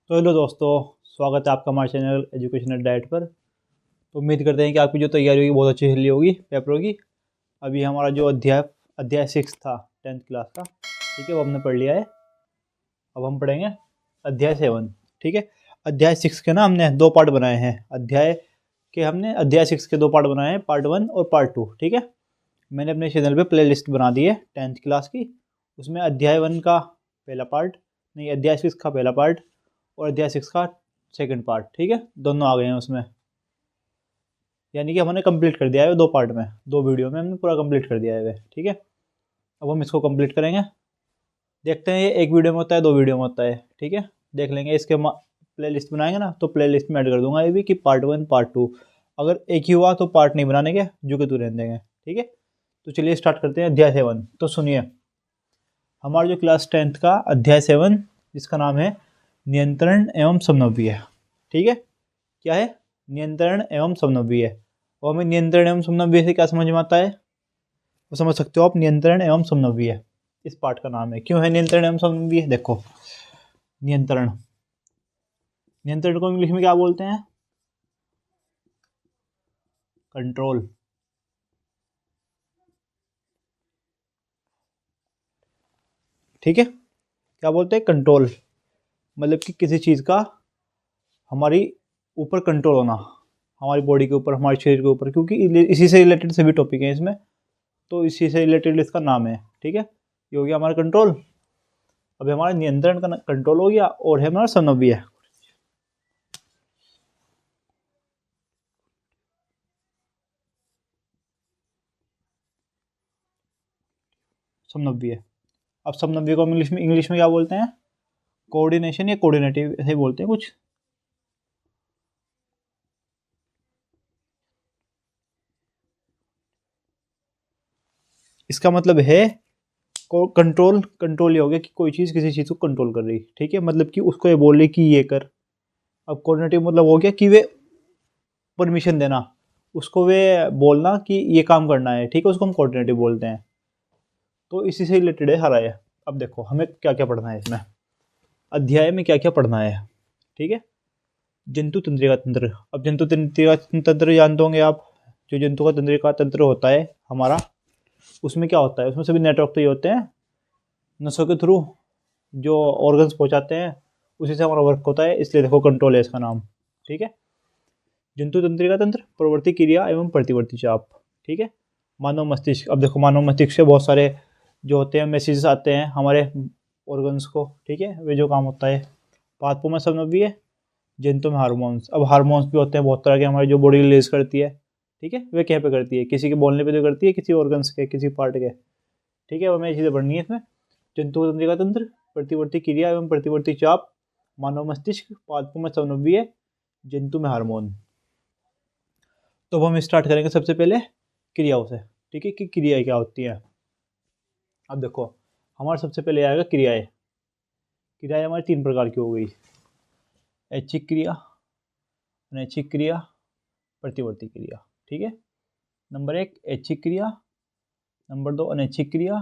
तो हेलो दोस्तों, स्वागत है आपका हमारे चैनल एजुकेशनल डाइट पर। तो उम्मीद करते हैं कि आपकी जो तैयारी होगी बहुत अच्छी चल रही होगी पेपरों की। अभी हमारा जो अध्याय 6 था 10th क्लास का, ठीक है, वो हमने पढ़ लिया है। अब हम पढ़ेंगे अध्याय 7, ठीक है। अध्याय 6 के ना हमने 2 पार्ट बनाए हैं। अध्याय 6 के 2 पार्ट बनाए हैं, पार्ट 1 और पार्ट 2, ठीक है। मैंने अपने चैनल पे प्ले लिस्ट बना दी है 10th क्लास की। उसमें अध्याय 1 का पहला पार्ट, नहीं अध्याय 6 का पहला पार्ट और अध्याय 6 का सेकंड पार्ट, ठीक है, दोनों आ गए हैं उसमें। यानी कि हमने कंप्लीट कर दिया है 2 पार्ट में, 2 वीडियो में हमने पूरा कंप्लीट कर दिया है, ठीक है। अब हम इसको कंप्लीट करेंगे। देखते हैं ये 1 वीडियो में होता है 2 वीडियो में होता है, ठीक है। देख लेंगे। इसके प्ले लिस्ट बनाएंगे ना, तो प्ले लिस्ट में ऐड कर दूंगा ये भी कि पार्ट 1 पार्ट 2। अगर एक ही हुआ तो पार्ट नहीं बनाने के, जो कि तू रहने देंगे, ठीक है। तो चलिए स्टार्ट करते हैं अध्याय 7। तो सुनिए, हमारा जो क्लास 10th का अध्याय 7, जिसका नाम है नियंत्रण एवं समन्वय, ठीक है। क्या है? नियंत्रण एवं समन्वय। और हमें नियंत्रण एवं समन्वय से क्या समझ में आता है, वो समझ सकते हो आप। नियंत्रण एवं समन्वय इस पार्ट का नाम है। क्यों है नियंत्रण एवं समन्वय? देखो, नियंत्रण को इंग्लिश में क्या बोलते हैं? कंट्रोल। ठीक है, क्या बोलते हैं? कंट्रोल। मतलब कि किसी चीज़ का हमारी ऊपर कंट्रोल होना, हमारी बॉडी के ऊपर, हमारे शरीर के ऊपर, क्योंकि इसी से रिलेटेड सभी टॉपिक हैं इसमें, तो इसी से रिलेटेड इसका नाम है, ठीक है। ये हो गया हमारा कंट्रोल। अभी हमारा नियंत्रण का कंट्रोल हो गया, और है हमारा समन्वय। समन्वय। अब समन्वय को इंग्लिश में क्या बोलते हैं? कोऑर्डिनेशन या कोऑर्डिनेटिव, ऐसे बोलते हैं कुछ। इसका मतलब है कंट्रोल ये हो गया कि कोई चीज़ किसी चीज़ को कंट्रोल कर रही, ठीक है। मतलब कि उसको ये बोल रही कि ये कर। अब कोऑर्डिनेटिव मतलब हो गया कि वे परमिशन देना, उसको वे बोलना कि ये काम करना है, ठीक है, उसको हम कोऑर्डिनेटिव बोलते हैं। तो इसी से रिलेटेड है हरा है। अब देखो हमें क्या क्या पढ़ना है इसमें, अध्याय में क्या क्या पढ़ना है, ठीक है। जंतु तंत्रिका तंत्र। अब जंतु तंत्रिका तंत्र जानते होंगे आप। जो जंतु का तंत्रिका तंत्र होता है हमारा, उसमें क्या होता है? उसमें सभी नेटवर्क तो ये होते हैं नसों के थ्रू जो ऑर्गन्स पहुंचाते हैं, उसी से हमारा वर्क होता है, इसलिए देखो कंट्रोल है इसका नाम, ठीक है। जंतु तंत्रिका तंत्र, प्रवृत्ति क्रिया एवं प्रतिवर्ती चाप, ठीक है। मानव मस्तिष्क। अब देखो मानव मस्तिष्क से बहुत सारे जो होते हैं मैसेजेस आते हैं हमारे ऑर्गन्स को, ठीक है, वे जो काम होता है। पादपों में समन्वय है, जंतु में हार्मोन्स। अब हार्मोन्स भी होते हैं बहुत तरह के, हमारी जो बॉडी रिलीज करती है, ठीक है। वे क्या पे करती है? किसी के बोलने पे तो करती है, किसी ऑर्गन्स के, किसी पार्ट के, ठीक है। हमें ये चीज़ें पढ़नी है इसमें। जंतु तंत्रिका तंत्र, प्रतिवर्ती क्रिया एवं प्रतिवर्ती चाप, मानव मस्तिष्क, पादपों में समन्वय, जंतु में हार्मोन। तो हम स्टार्ट करेंगे सबसे पहले क्रियाओं से, ठीक है, कि क्रियाएं क्या होती हैं। अब देखो हमारा सबसे पहले आएगा क्रियाएं। क्रियाएं हमारी 3 प्रकार की हो गई। ऐच्छिक क्रिया, अनैच्छिक क्रिया, प्रतिवर्ती क्रिया, ठीक है। नंबर 1 ऐच्छिक क्रिया, नंबर 2 अनैच्छिक क्रिया,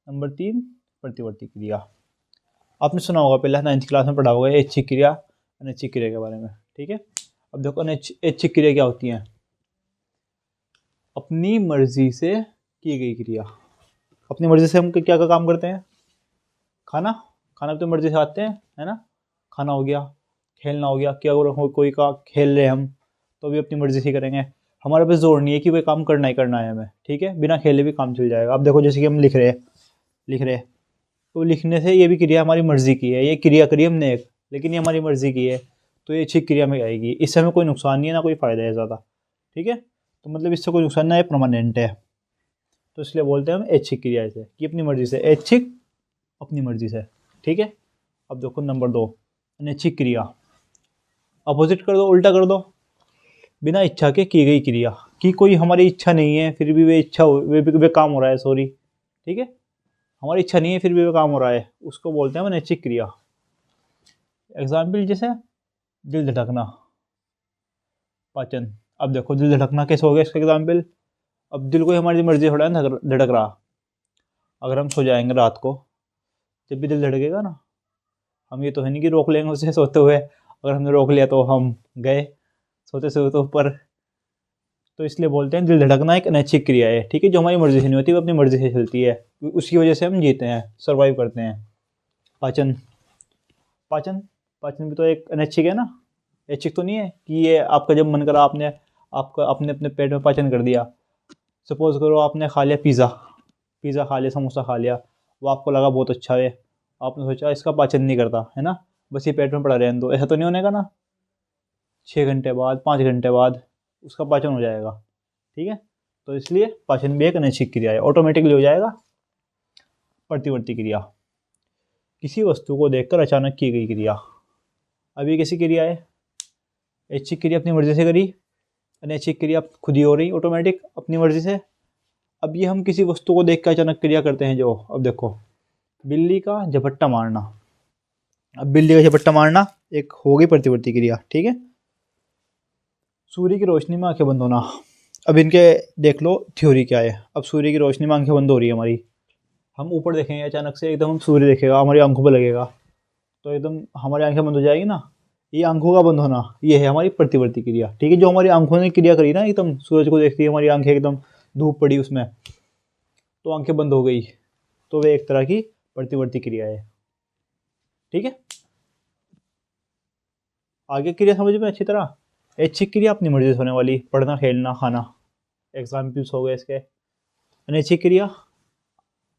नंबर 3 प्रतिवर्ती क्रिया। आपने सुना होगा, पहले 9th क्लास में पढ़ा होगा ऐच्छिक क्रिया अनैच्छिक क्रिया के बारे में, ठीक है। अब देखो ऐच्छिक क्रिया क्या होती है? अपनी मर्जी से की गई क्रिया। अपनी मर्जी से हम क्या क्या काम करते हैं? खाना भी तो मर्जी से खाते हैं, है ना। खाना हो गया, खेलना हो गया, कि अगर कोई का खेल रहे हम, तो भी अपनी मर्जी से करेंगे। हमारे पास जोर नहीं है कि वह काम करना ही करना है हमें, ठीक है, बिना खेले भी काम चल जाएगा। अब देखो जैसे कि हम लिख रहे हैं, तो लिखने से ये भी क्रिया हमारी मर्जी की है, ये क्रिया करी हमने एक, लेकिन ये हमारी मर्जी की है, तो ये अच्छी क्रिया में आएगी। इससे हमें कोई नुकसान नहीं है, ना कोई फ़ायदा है ज़्यादा, ठीक है। तो मतलब इससे कोई नुकसान ना है, परमानेंट है, तो इसलिए बोलते हैं हम ऐच्छिक क्रिया से, कि अपनी मर्जी से। ऐच्छिक अपनी मर्जी से, ठीक है। अब देखो नंबर 2 अनैच्छिक क्रिया। अपोजिट कर दो, उल्टा कर दो। बिना इच्छा के की गई क्रिया, कि कोई हमारी इच्छा नहीं है फिर भी वे काम हो रहा है, सॉरी, ठीक है। हमारी इच्छा नहीं है फिर भी वे काम हो रहा है, उसको बोलते हैं हम अनैच्छिक क्रिया। एग्जाम्पल जैसे दिल धड़कना, पाचन। अब देखो दिल धड़कना कैसे हो गया इसका एग्जाम्पल? अब दिल को हमारी मर्जी थोड़ा है धड़क रहा। अगर हम सो जाएंगे रात को, जब भी दिल धड़केगा ना, हम ये तो है नहीं कि रोक लेंगे उसे सोते हुए, अगर हमने रोक लिया तो हम गए सोते सोते ऊपर। तो इसलिए बोलते हैं दिल धड़कना एक अनैच्छिक क्रिया है, ठीक है, जो हमारी मर्जी से नहीं होती, वो अपनी मर्जी से चलती है, उसकी वजह से हम जीते हैं, सर्वाइव करते हैं। पाचन, पाचन पाचन भी तो एक अनैच्छिक है ना, ऐच्छिक तो नहीं है कि ये आपका जब मन करा आपने अपने पेट में पाचन कर दिया। सपोज करो आपने खा लिया पिज़्ज़ा खा लिया, समोसा खा लिया, वो आपको लगा बहुत अच्छा है, आपने सोचा इसका पाचन नहीं करता है ना, बस ये पेट में पड़ा रहने दो, ऐसा तो नहीं होने का ना। 6 घंटे बाद 5 घंटे बाद उसका पाचन हो जाएगा, ठीक है। तो इसलिए पाचन भी एक अनैच्छिक क्रिया है, ऑटोमेटिकली हो जाएगा। प्रतिवर्ती क्रिया, किसी वस्तु को देखकर अचानक की गई क्रिया। अब ये कैसी क्रिया है? ऐच्छिक क्रिया अपनी मर्जी से करी, अनैच्छिक क्रिया खुद ही हो रही ऑटोमेटिक अपनी मर्जी से। अब ये हम किसी वस्तु को देख कर अचानक क्रिया करते हैं, जो अब देखो बिल्ली का झपट्टा मारना, अब बिल्ली का झपट्टा मारना एक हो गई प्रतिवर्ती क्रिया, ठीक है। सूर्य की रोशनी में आंखें बंद होना, अब इनके देख लो थ्योरी क्या है। अब सूर्य की रोशनी में आंखें बंद हो रही है हमारी, हम ऊपर देखेंगे अचानक से एकदम सूर्य देखेगा, हमारी आंखों पर लगेगा, तो एकदम हमारी आंखें बंद हो जाएगी ना। ये आंखों का बंद होना, ये है हमारी प्रतिवर्ती क्रिया, ठीक है। जो हमारी आंखों ने क्रिया करी ना, एकदम सूरज को देखती है हमारी आंखें, एकदम धूप पड़ी उसमें तो आंखें बंद हो गई, तो वे एक तरह की प्रतिवर्ती क्रिया है, ठीक है। आगे क्रिया समझ में अच्छी तरह। ऐच्छिक क्रिया अपनी मर्जी से होने वाली, पढ़ना खेलना खाना, एग्जाम्पल्स हो गए इसके। अनैच्छिक क्रिया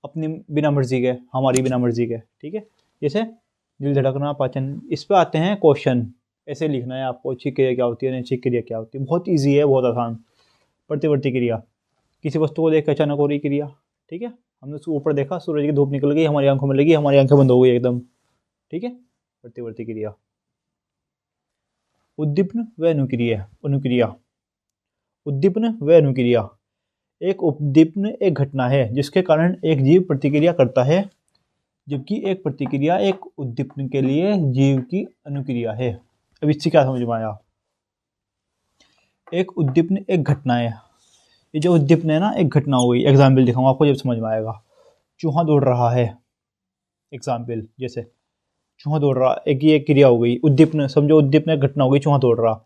अपनी बिना मर्जी के, हमारी बिना मर्जी के, ठीक है, जैसे दिल धड़कना, पाचन। इस पे आते हैं क्वेश्चन, ऐसे लिखना है आपको, ऐच्छिक क्रिया क्या होती है, अनैच्छिक क्रिया क्या होती है, बहुत ईजी है, बहुत आसान। प्रतिवर्ती क्रिया, किसी वस्तु को देख कर अचानक हो रही क्रिया, ठीक है, हमने ऊपर देखा सूरज की धूप निकल गई, हमारी आंखों में लगी, हमारी आंखें बंद हो गई एकदम, ठीक है, प्रतिवर्ती क्रिया। उद्दीपन व अनुक्रिया, उद्दीपन व अनुक्रिया, एक उद्दीपन एक घटना है जिसके कारण एक जीव प्रतिक्रिया करता है, जबकि एक प्रतिक्रिया एक उद्दीपन के लिए जीव की अनुक्रिया है। अब इससे क्या समझ में आया? एक उद्दीपन एक घटना है, ये जो उद्दीपन है ना एक घटना हो गई। एग्जाम्पल दिखाऊंगा आपको, जब समझ में आएगा। चूहा दौड़ रहा है, एग्जाम्पल, जैसे चूहा दौड़ रहा, एक ये क्रिया हो गई, उद्दीपन समझो, उद्दीपन एक घटना हो गई, चूहा दौड़ रहा,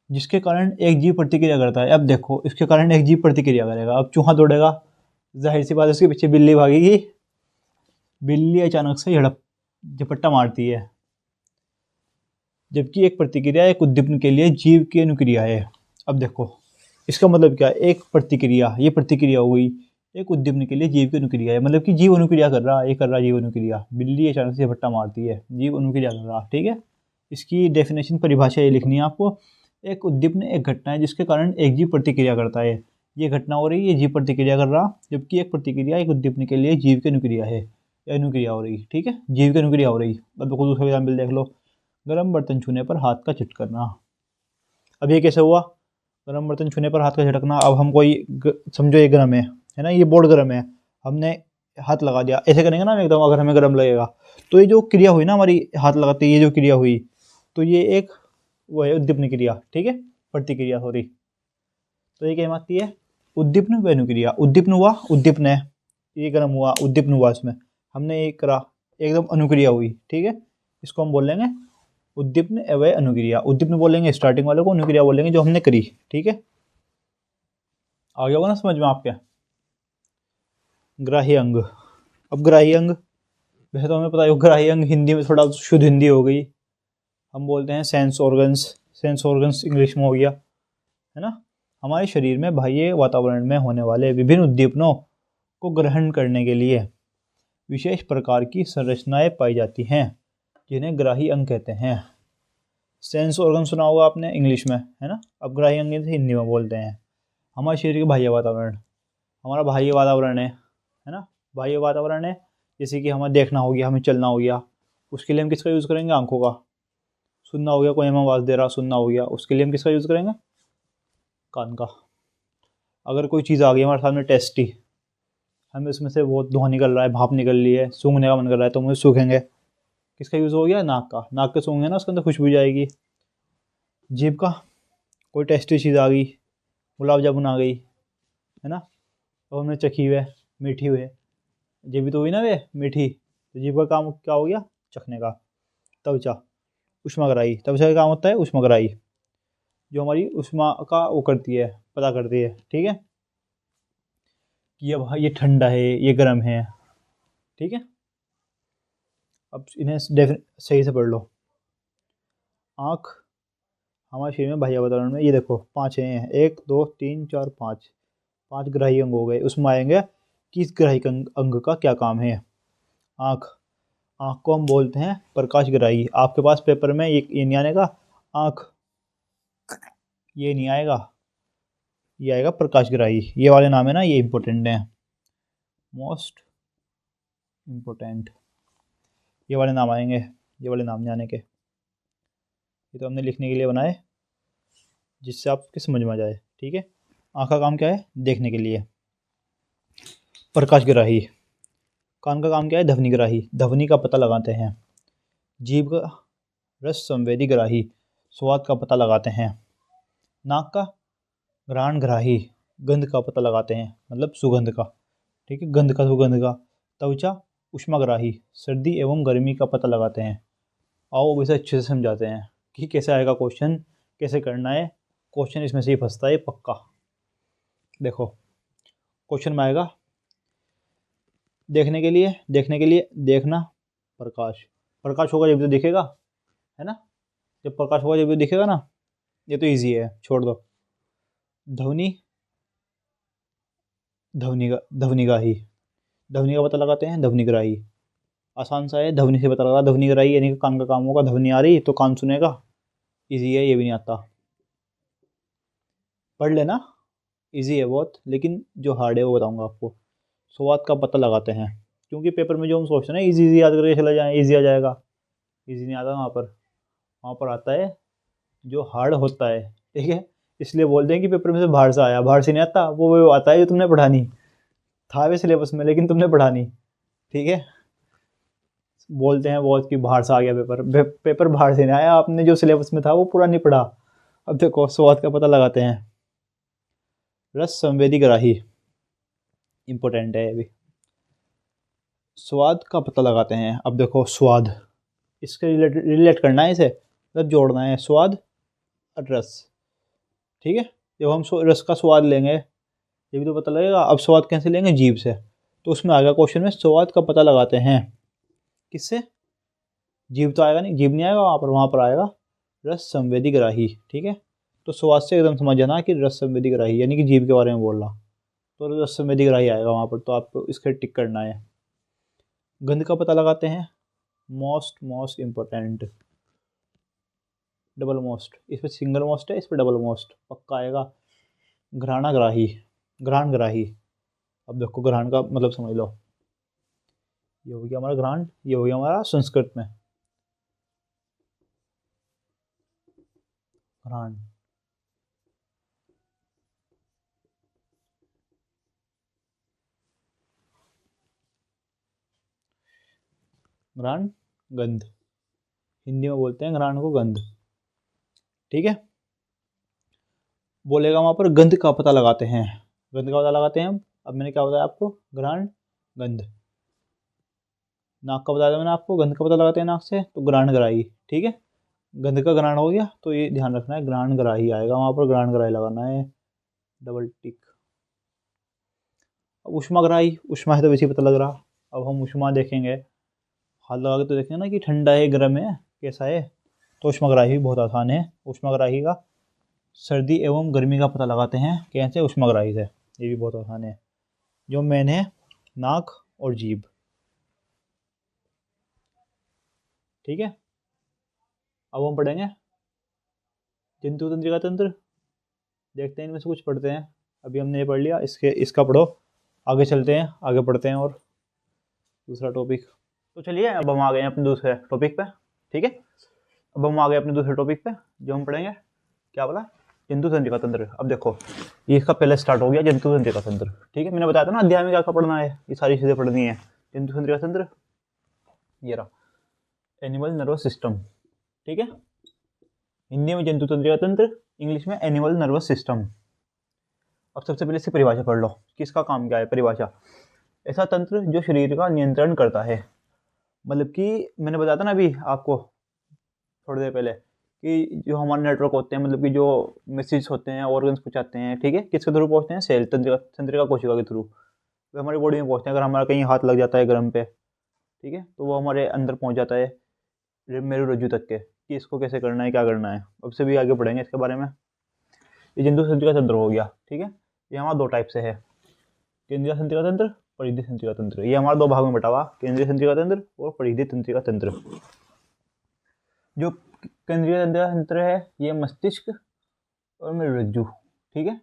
जिसके कारण एक जीव प्रतिक्रिया करता है। अब देखो इसके कारण एक जीव प्रतिक्रिया करेगा, अब चूहा दौड़ेगा, जाहिर सी बात है उसके पीछे बिल्ली भागेगी, बिल्ली अचानक से झपट्टा मारती है, जबकि एक प्रतिक्रिया एक उद्दीपन के लिए जीव की अनुक्रिया है। अब देखो इसका मतलब क्या है, एक प्रतिक्रिया, ये प्रतिक्रिया हो गई, एक उद्दीपन के लिए जीव की अनुक्रिया है, मतलब कि जीव अनुक्रिया कर रहा है, ये कर रहा है जीव अनुक्रिया, बिल्ली अचानक से झपट्टा मारती है, जीव अनुक्रिया कर रहा, ठीक है। इसकी डेफिनेशन, परिभाषा ये लिखनी है आपको। एक उद्दीपन एक घटना है जिसके कारण एक जीव प्रतिक्रिया करता है, ये घटना हो रही है, ये जीव प्रतिक्रिया कर रहा, जबकि एक प्रतिक्रिया एक उद्दीपन के लिए जीव की अनुक्रिया है, अनुक्रिया हो रही, ठीक है, जीव की अनुक्रिया हो रही। अब देखो दूसरा एग्जाम्पल देख लो, गर्म बर्तन छूने पर हाथ का झटकना। अब ये कैसे हुआ? गर्म बर्तन छूने पर हाथ का झटकना। अब हम कोई समझो ये गर्म है ना, ये बोर्ड गर्म है, हमने हाथ लगा दिया, ऐसे करेंगे ना हम एकदम, अगर हमें गर्म लगेगा, तो ये जो क्रिया हुई ना हमारी हाथ लगाते, ये जो क्रिया हुई, तो ये एक वो है उद्दीपन क्रिया, ठीक है, प्रतिक्रिया, सॉरी। तो ये क्या आती है? उद्दीपन व अनुक्रिया। उद्दीपन हुआ, उद्दीपन है, ये गर्म हुआ, उद्दीपन हुआ, इसमें हमने ये करा, एकदम अनुक्रिया हुई, ठीक है, इसको हम बोल लेंगे उद्दीपन एवं अनुक्रिया। उद्दीपन बोलेंगे स्टार्टिंग वाले को, अनुक्रिया बोलेंगे जो हमने करी, ठीक है। आ गया होगा ना समझ में आपके? ग्राही अंग। अब ग्राही अंग, वैसे तो हमें पता है ग्राही अंग हिंदी में थोड़ा शुद्ध हिंदी हो गई, हम बोलते हैं sense organs, sense organs English में हो गया, है ना। हमारे शरीर में बाह्य वातावरण में होने वाले विभिन्न उद्दीपनों को ग्रहण करने के लिए विशेष प्रकार की संरचनाएं पाई जाती हैं, जिन्हें ग्राही अंग कहते हैं। सेंस ऑर्गन सुना होगा आपने इंग्लिश में, है ना। अब ग्राही अंग हिंदी में बोलते हैं। हमारे शरीर का बाह्य वातावरण, हमारा बाह्य वातावरण है ना, बाह्य वातावरण है, जैसे कि हमें देखना हो गया, हमें चलना हो गया, उसके लिए हम किसका यूज़ करेंगे? आंखों का। सुनना हो गया, कोई हमें आवाज़ दे रहा, सुनना हो गया, उसके लिए हम किसका यूज़ करेंगे? कान का। अगर कोई चीज़ आ गई हमारे सामने टेस्टी, हमें उसमें से बहुत धुआं निकल रहा है, भाप निकल रही है, सूंघने का मन कर रहा है, तो मुझे सूखेंगे, किसका यूज़ हो गया? नाक का। नाक के सूंघेंगे ना, उसके अंदर खुशबू जाएगी। जीभ का, कोई टेस्टी चीज़ आ गई, गुलाब जामुन आ गई, है ना, तो हमने चखी हुई है, मीठी हुई है, जीभ तो हुई ना वे मीठी, तो जीभ का काम क्या हो गया? चखने का। त्वचा, ऊष्माग्राही। त्वचा का काम होता है ऊष्माग्राही, जो हमारी ऊष्मा का वो करती है, पता करती है, ठीक है, कि अब ये ठंडा है, ये गर्म है, ठीक है। अब इन्हें सही से पढ़ लो। आँख हमारे शरीर में बाह्य वातावरण में, ये देखो 5 हैं, 1 2 3 4 5, 5 ग्राही अंग हो गए। उसमें आएंगे कि इस ग्राही अंग का क्या काम है। आँख, आँख को हम बोलते हैं प्रकाश ग्राही। आपके पास पेपर में ये नहीं आने का आँख, ये नहीं आएगा, ये आएगा प्रकाश ग्राही। ये वाले नाम है ना, ये इंपॉर्टेंट है, मोस्ट इम्पोर्टेंट, ये वाले नाम आएंगे, ये वाले नाम नहीं आने के। ये तो हमने लिखने के लिए बनाए, जिससे आपके समझ में आ जाए, ठीक है। आँख का काम क्या है, देखने के लिए। प्रकाश ग्राही। कान का काम क्या है, ध्वनि ग्राही, ध्वनि का पता लगाते हैं। जीभ का रस संवेदी ग्राही, स्वाद का पता लगाते हैं। नाक का घ्राण ग्राही, गंध का पता लगाते हैं, मतलब सुगंध का, ठीक है, गंध का, सुगंध का। त्वचा ऊष्माग्राही, सर्दी एवं गर्मी का पता लगाते हैं। आओ अब इसे अच्छे से समझाते हैं कि कैसे आएगा क्वेश्चन, कैसे करना है। क्वेश्चन इसमें से ही फंसता है पक्का। देखो क्वेश्चन में आएगा देखने के लिए, देखने के लिए, देखना, प्रकाश, प्रकाश होगा जब तो दिखेगा, है ना, जब प्रकाश होगा जब तो दिखेगा ना, ये तो इजी है, छोड़ दो। ध्वनि, ध्वनिग्राही, ध्वनि का पता लगाते हैं, ध्वनिग्राही, आसान सा है, ध्वनि से पता लगा, ध्वनिग्राही यानी कि कान का काम होगा, ध्वनि आ रही तो कान सुनेगा, इजी है, ये भी नहीं आता, पढ़ लेना, इजी है बहुत, लेकिन जो हार्ड है वो बताऊंगा आपको। स्वाद का पता लगाते हैं, क्योंकि पेपर में जो हम सोचते हैं ना इजी इजी याद करके चला जाए, इजी आ जाएगा, इजी नहीं आता वहाँ पर, वहाँ पर आता है जो हार्ड होता है, ठीक है। इसलिए बोलते हैं कि पेपर में से बाहर से आया, बाहर से नहीं आता, वो आता है जो तुमने पढ़ा नहीं था वे सिलेबस में, लेकिन तुमने पढ़ा नहीं, ठीक है। बोलते हैं बहुत कि बाहर से आ गया पेपर, पेपर बाहर से नहीं आया, आपने जो सिलेबस में था वो पूरा नहीं पढ़ा। अब देखो स्वाद का पता लगाते हैं। रस संवेदी ग्राही, इंपॉर्टेंट है ये भी। स्वाद का पता लगाते हैं। अब देखो स्वाद, इसके रिलेट करना है, इसे मतलब जोड़ना है, स्वाद और रस, ठीक है। जब हम रस का स्वाद लेंगे ये भी तो पता लगेगा। अब स्वाद कैसे लेंगे, जीभ से, तो उसमें आ गया क्वेश्चन में स्वाद का पता लगाते हैं किससे, जीभ तो आएगा नहीं, जीभ नहीं आएगा वहाँ पर, वहाँ पर आएगा रस संवेदी ग्राही, ठीक है। तो स्वाद से एकदम समझ जाना कि रस संवेदी ग्राही यानी कि जीभ के बारे में बोल रहा, तो रस संवेदी ग्राही आएगा वहाँ पर, तो आपको इसके टिक करना है। गंध का पता लगाते हैं, most most important, double most, इस पर सिंगल मोस्ट है, इस पर डबल मोस्ट पक्का आएगा। घ्राणाग्राही, घ्राणग्राही, अब देखो घ्राण का मतलब समझ लो, ये हो गया हमारा घ्राण, ये हो गया हमारा संस्कृत में घ्राण। घ्राण गंध, हिंदी में बोलते हैं घ्राण को गंध, ठीक है। बोलेगा वहाँ पर गंध का पता लगाते हैं, गंध का पता लगाते हैं हम। अब मैंने क्या बताया आपको, घ्राण गंध। नाक का बताया था मैंने आपको, गंध का पता लगाते हैं नाक से, तो घ्राणग्राही, ठीक है। गंध का घ्राण हो गया, तो ये ध्यान रखना है घ्राणग्राही आएगा वहाँ पर, घ्राणग्राही लगाना है, डबल टिक। अब ऊष्माग्राही, ऊष्मा है तो वैसे ही पता लग रहा। अब हम ऊष्मा देखेंगे, हाथ लगा के तो देखेंगे ना कि ठंडा है, गर्म है, कैसा है, तो ऊष्माग्राही बहुत आसान है। ऊष्माग्राही का सर्दी एवं गर्मी का पता लगाते हैं कैसे, ऊष्माग्राही से, ये भी बहुत आसान है। जो मेन है नाक और जीभ, ठीक है। अब हम पढ़ेंगे जंतु तंत्रिका तंत्र, देखते हैं इनमें से कुछ पढ़ते हैं। अभी हमने ये पढ़ लिया, इसका पढ़ो, आगे चलते हैं, आगे पढ़ते हैं और दूसरा टॉपिक। तो चलिए अब हम आ गए हैं अपने दूसरे टॉपिक पे, ठीक है। अब हम आ गए अपने दूसरे टॉपिक पे, जो हम पढ़ेंगे क्या बोला, जंतु तंत्रिका तंत्र। अब देखो ये इसका पहले स्टार्ट हो गया, जंतु तंत्रिका तंत्र, ठीक है। मैंने बताया था ना अध्याय में क्या क्या पढ़ना है, ये सारी चीज़ें पढ़नी है। जंतु तंत्रिका तंत्र, ये रहा एनिमल नर्वस सिस्टम, ठीक है। हिंदी में जंतु तंत्रिका तंत्र, इंग्लिश में एनिमल नर्वस सिस्टम। अब सबसे पहले इसकी परिभाषा पढ़ लो, किसका काम क्या है। परिभाषा, ऐसा तंत्र जो शरीर का नियंत्रण करता है, मतलब कि मैंने बताया था ना अभी आपको थोड़ी देर पहले कि जो हमारे नेटवर्क होते हैं, मतलब कि जो मैसेज होते हैं ऑर्गन्स पहुँचाते हैं, ठीक है, किसके थ्रू पहुँचते हैं? सेल, तंत्रिका कोशिका के थ्रू वे हमारी बॉडी में पहुँचते हैं। अगर हमारा कहीं हाथ लग जाता है गर्म पे, ठीक है, तो वो हमारे अंदर पहुँच जाता है मेरुरज्जु तक के, कि इसको कैसे करना है, क्या करना है। अब से भी आगे बढ़ेंगे इसके बारे में। ये जंतु तंत्रिका तंत्र हो गया, ठीक है। ये हमारा 2 टाइप से है, केंद्रीय तंत्रिका तंत्र, परिधि तंत्रिका तंत्र। ये हमारा 2 भाग में बटा हुआ, केंद्रीय तंत्रिका तंत्र और परिधि तंत्रिका तंत्र। जो केंद्रीय तंत्रिका तंत्र है ये मस्तिष्क और मेरुरज्जु, ठीक है।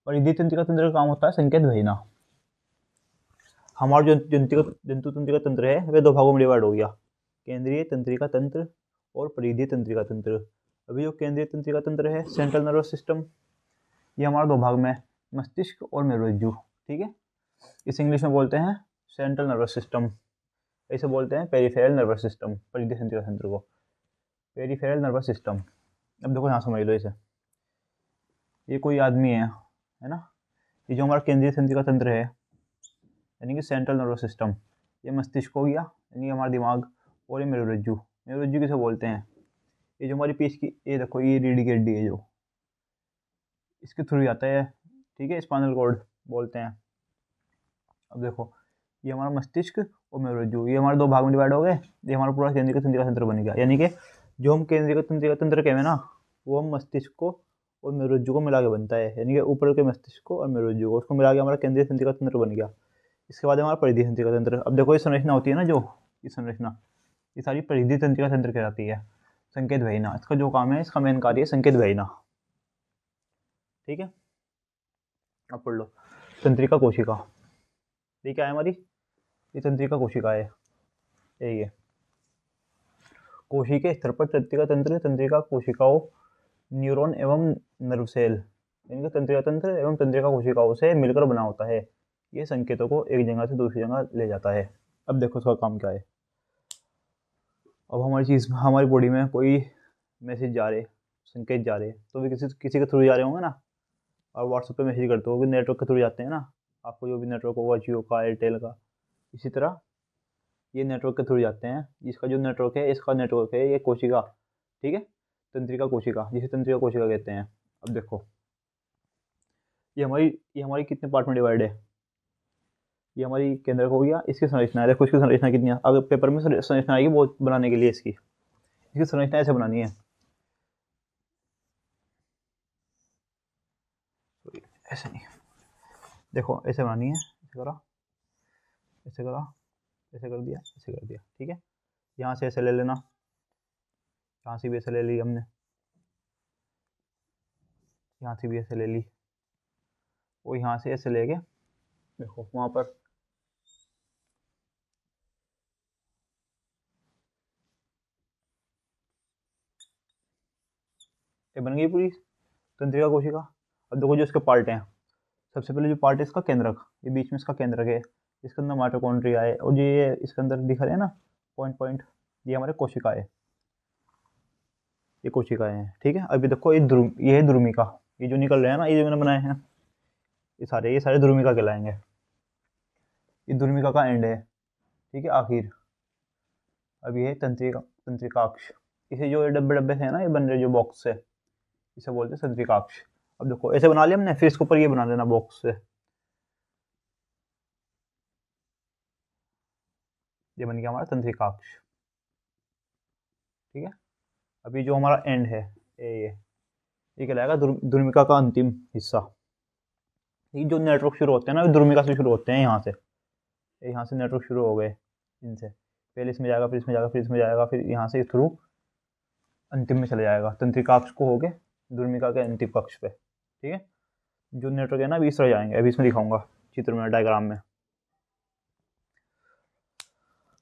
परिधि तंत्रिका तंत्र का काम होता है संकेत भेजना। हमारा जो जंतु तंत्रिका तंत्र है वे 2 भागों में डिवाइड हो गया, केंद्रीय तंत्रिका तंत्र और परिधि तंत्रिका तंत्र। अभी जो केंद्रीय तंत्रिका तंत्र है, सेंट्रल नर्वस सिस्टम, ये हमारा 2 भाग में है, मस्तिष्क और मेरुरज्जु, ठीक है। इस इंग्लिश में बोलते हैं सेंट्रल नर्वस सिस्टम, ऐसे बोलते हैं पेरिफेरल नर्वस सिस्टम, परिधि तंत्रिका तंत्र को पेरिफेरल नर्वस सिस्टम। अब देखो यहाँ समझ लो इसे, ये कोई आदमी है ना। ये जो हमारा केंद्रीय तंत्रिका तंत्र है यानी कि सेंट्रल नर्वस सिस्टम, ये मस्तिष्क हो गया यानी कि हमारा दिमाग, और ये मेरुरज्जु। मेरुरज्जु किसे बोलते हैं? ये जो हमारी पीठ की, ये देखो ये रीढ़ की हड्डी है, जो इसके थ्रू आता है, ठीक है, स्पाइनल कॉर्ड बोलते हैं। अब देखो ये हमारा मस्तिष्क और मेरुरज्जु, ये हमारे 2 भाग में डिवाइड हो गए। ये हमारा पूरा केंद्रीय तंत्रिका तंत्र बन गया, यानी कि जो हम केंद्रीय तंत्रिका तंत्र कहते हैं ना, वो हम मस्तिष्क को और मेरुरज्जु को मिला के बनता है, यानी कि ऊपर के मस्तिष्क को और मेरुरज्जु को, उसको मिला के हमारा केंद्रीय तंत्रिका तंत्र बन गया। इसके बाद हमारा परिधि तंत्रिका तंत्र। अब देखो ये संरचना होती है ना, जो ये संरचना, ये सारी परिधि तंत्रिका तंत्र कहलाती है। संकेत भेजना इसका जो काम है, इसका मेन कार्य है संकेत भेजना, ठीक है। अब पढ़ लो तंत्रिका कोशिका, ये क्या है हमारी? ये तंत्रिका कोशिका है, यही है। कोशिका स्तर पर तंत्रिका तंत्र तंत्रिका कोशिकाओं, न्यूरॉन एवं नर्व सेल, इनका तंत्रिका तंत्र एवं तंत्रिका कोशिकाओं से मिलकर बना होता है। ये संकेतों को एक जगह से दूसरी जगह ले जाता है। अब देखो इसका काम क्या है। अब हमारी बॉडी में कोई मैसेज जा रहे, संकेत जा रहे, तो भी किसी के थ्रू जा रहे होंगे ना। और व्हाट्सएप पे मैसेज करते हो, नेटवर्क के थ्रू जाते हैं ना, आपको जो भी नेटवर्क होगा, जियो का, एयरटेल का, इसी तरह ये नेटवर्क के थ्रू जाते हैं। इसका जो नेटवर्क है, इसका नेटवर्क है ये कोशिका, ठीक है, तंत्रिका कोशिका, जिसे तंत्रिका कोशिका कहते हैं। अब देखो ये हमारी कितने पार्ट में डिवाइड है। ये हमारी केंद्रक हो गया, इसकी संरचना है, देखो इसकी संरचना कितनी है। अगर पेपर में संरचना आएगी वो बनाने के लिए, इसकी संरचना ऐसे बनानी है, ऐसे नहीं, देखो ऐसे बनानी है, ऐसे करा, ऐसे करा, ऐसे कर दिया, ऐसे कर दिया, ठीक है। यहाँ से ऐसे ले लेना, यहाँ से भी ऐसे ले ली हमने, यहाँ से भी ऐसे ले ली, और यहाँ से ऐसे लेके देखो वहाँ पर ये बन गई पूरी तंत्रिका कोशिका। अब देखो जो इसके पार्ट हैं, सबसे पहले जो पार्ट है इसका केंद्रक, ये बीच में इसका केंद्रक है, इसके अंदर माइटोकॉन्ड्रिया है, और ये इसके अंदर दिख रहे हैं ना पॉइंट पॉइंट, ये हमारे कोशिकाएं, ये कोशिकाएं हैं, ठीक है। अभी देखो ये है ध्रुमिका, ये जो निकल रहे हैं ना, ये जो मैंने बनाए हैं, ये सारे ध्रुमिका कहलाएंगे। ये ध्रुमिका का एंड है, ठीक है, आखिर। अब ये है तंत्रिकाक्ष, इसे जो डब्बे डब्बे से है ना ये बन रहे जो बॉक्स से, इसे बोलते हैं तंत्रिकाक्ष। अब देखो ऐसे बना लिया हमने, फिर इसके ऊपर ये बना देना बॉक्स से, ये बन गया हमारा तंत्रिकाक्ष, ठीक है। अभी जो हमारा एंड है ये कहलाएगा ध्रुमिका का अंतिम हिस्सा। ये जो नेटवर्क शुरू होते हैं ना, ध्रुमिका से शुरू होते हैं, यहाँ से नेटवर्क शुरू हो गए इनसे, पहले इसमें जाएगा, फिर इसमें जाएगा, फिर इसमें जाएगा, फिर यहाँ से थ्रू अंतिम में चले जाएगा, तंत्रिकाक्ष को हो गए ध्रुमिका के अंतिम कक्ष पे, ठीक है। जो नेटवर्क है ना अभी इस तरह जाएंगे, अभी इसमें दिखाऊंगा चित्र में, डायग्राम में।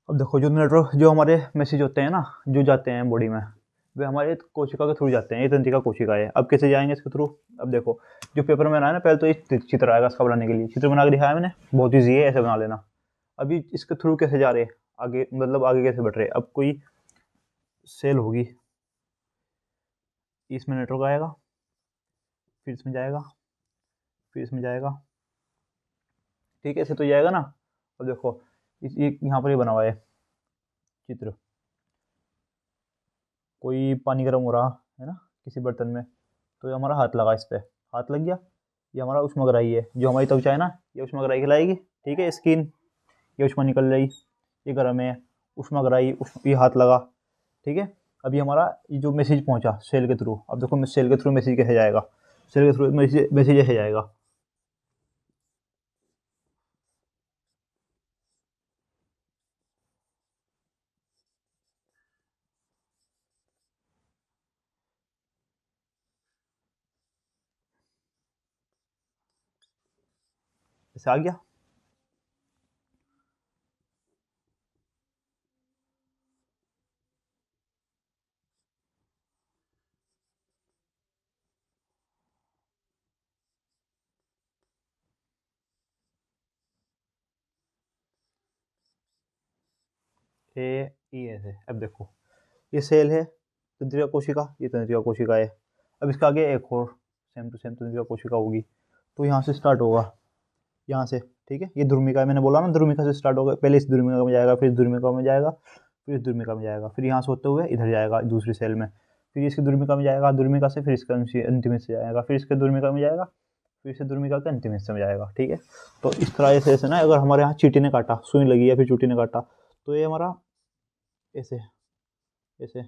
अब देखो जो नेटवर्क, जो हमारे मैसेज होते हैं ना, जो जाते हैं बॉडी में, वे हमारे कोशिका के थ्रू जाते हैं, ये तंत्रिका कोशिका है। अब कैसे जाएंगे इसके थ्रू? अब देखो जो पेपर में बनाया ना, पहले तो ये चित्र आएगा इसका बनाने के लिए, चित्र बना के दिखाया मैंने, बहुत ईजी है, ऐसे बना लेना। अभी इसके थ्रू कैसे जा रहे हैं आगे, मतलब आगे कैसे बढ़ रहे हैं। अब कोई सेल होगी, इसमें नेटवर्क आएगा, फिर इसमें जाएगा, फिर इसमें जाएगा, ठीक है, ऐसे तो जाएगा ना। अब देखो ये यहाँ पर ही बना हुआ है चित्र, कोई पानी गर्म हो रहा है ना किसी बर्तन में, तो ये हमारा हाथ लगा, इस पर हाथ लग गया, ये हमारा ऊष्माग्राही है, जो हमारी त्वचा है ना ये ऊष्माग्राही खिलाएगी, ठीक है। स्किन ये ऊष्मा निकल रही, ये गर्म है, ऊष्माग्राही ये हाथ लगा, ठीक है। अभी हमारा ये जो मैसेज पहुंचा सेल के थ्रू, अब देखो सेल के थ्रू मैसेज कैसे जाएगा, सेल के थ्रू मैसेज ऐसे जाएगा, ऐसे आ गया। ए ऐसे, अब देखो ये सेल है, तंत्रिका कोशिका, ये तंत्रिका कोशिका है। अब इसका आगे एक और सेम टू सेम तंत्रिका कोशिका होगी, तो यहाँ से स्टार्ट होगा, यहाँ से, ठीक है। ये ध्रुमिका मैंने बोला ना, ध्रुमिका से स्टार्ट होगा, पहले इस ध्रुमिका में जाएगा, फिर इस ध्रुमिका में जाएगा, फिर इस ध्रुमिका में जाएगा, फिर यहाँ से होते हुए इधर जाएगा दूसरी सेल में, फिर इसकी ध्रुमिका में जाएगा, ध्रुमिका से फिर इसका अंतिम हिस्से जाएगा, फिर इसके ध्रुमिका में जाएगा, फिर इसे ध्रुमिका के अंतिम हिस्से में जाएगा, ठीक है। तो इस तरह ऐसे ना, अगर हमारे यहाँ चींटी ने काटा, सुई लगी या फिर चींटी ने काटा, तो ये हमारा ऐसे ऐसे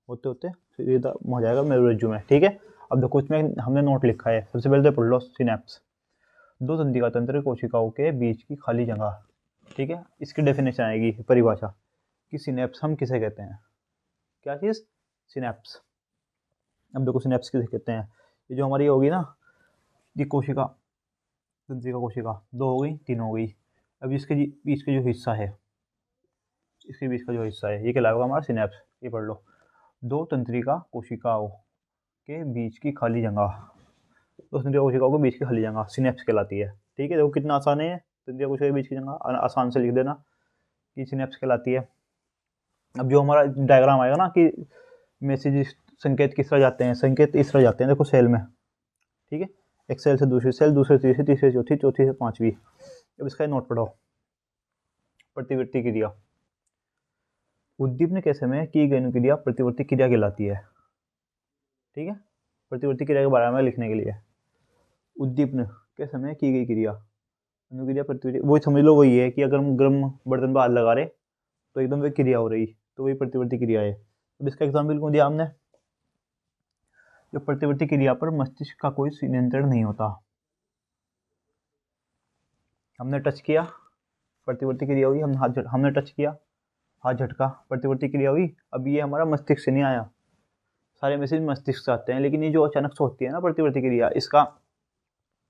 होते होते फिर इधर हो जाएगा मेरुरज्जु में, ठीक है। अब देखो इसमें हमने नोट लिखा है, सबसे पहले तो पढ़ लो सिनेप्स, दो तंत्रिका तंत्र कोशिकाओं के बीच की खाली जगह, ठीक है। इसकी डेफिनेशन आएगी, परिभाषा कि सिनेप्स हम किसे कहते हैं, क्या चीज़, सिनेप्स। अब देखो सिनेप्स किसे कहते हैं, ये जो हमारी होगी ना, ये कोशिका, तंत्रिका कोशिका दो हो गई, तीन हो गई, अब इसके बीच के जो हिस्सा है, इसके बीच का जो हिस्सा है ये कहलाएगा हमारा सिनेप्स, ये पढ़ लो, दो तंत्रिका कोशिकाओं के बीच की खाली जगह, दो तंत्रिका कोशिकाओं के बीच की खाली जगह सिनेप्स कहलाती है, ठीक है। देखो कितना आसान है, तंत्रिका कोशिका के बीच की जगह आसान से लिख देना कि सिनेप्स कहलाती है। अब जो हमारा डायग्राम आएगा ना कि मैसेज संकेत किस तरह जाते हैं, संकेत इस तरह जाते हैं, देखो सेल में, ठीक है, एक सेल से दूसरी सेल, दूसरे तीसरी, तीसरे चौथी, चौथी से पांचवी। अब इसका नोट पढ़ो, प्रतिवर्ती क्रिया, उद्दीपन के समय की गई अनुक्रिया प्रतिवर्ती क्रिया कहलाती है, ठीक है। प्रतिवर्ती क्रिया के बारे में लिखने के लिए, उद्दीपन के समय की गई क्रिया, अनुक्रिया प्रतिवर्ती, वही समझ लो, वही है कि अगर हम गर्म बर्तन पर हाथ लगा रहे तो एकदम वही क्रिया हो रही, तो वही प्रतिवर्ती क्रिया है। अब इसका एग्जाम्पल क्यों दिया हमने, जो प्रतिवर्ती क्रिया पर मस्तिष्क का कोई नियंत्रण नहीं होता, हमने टच किया प्रतिवर्ती क्रिया हुई, हमने टच किया, हाथ झटका, प्रतिवर्ती क्रिया हुई। अब ये हमारा मस्तिष्क से नहीं आया, सारे मैसेज मस्तिष्क से आते हैं, लेकिन ये जो अचानक से होती है ना प्रतिवर्ती क्रिया, इसका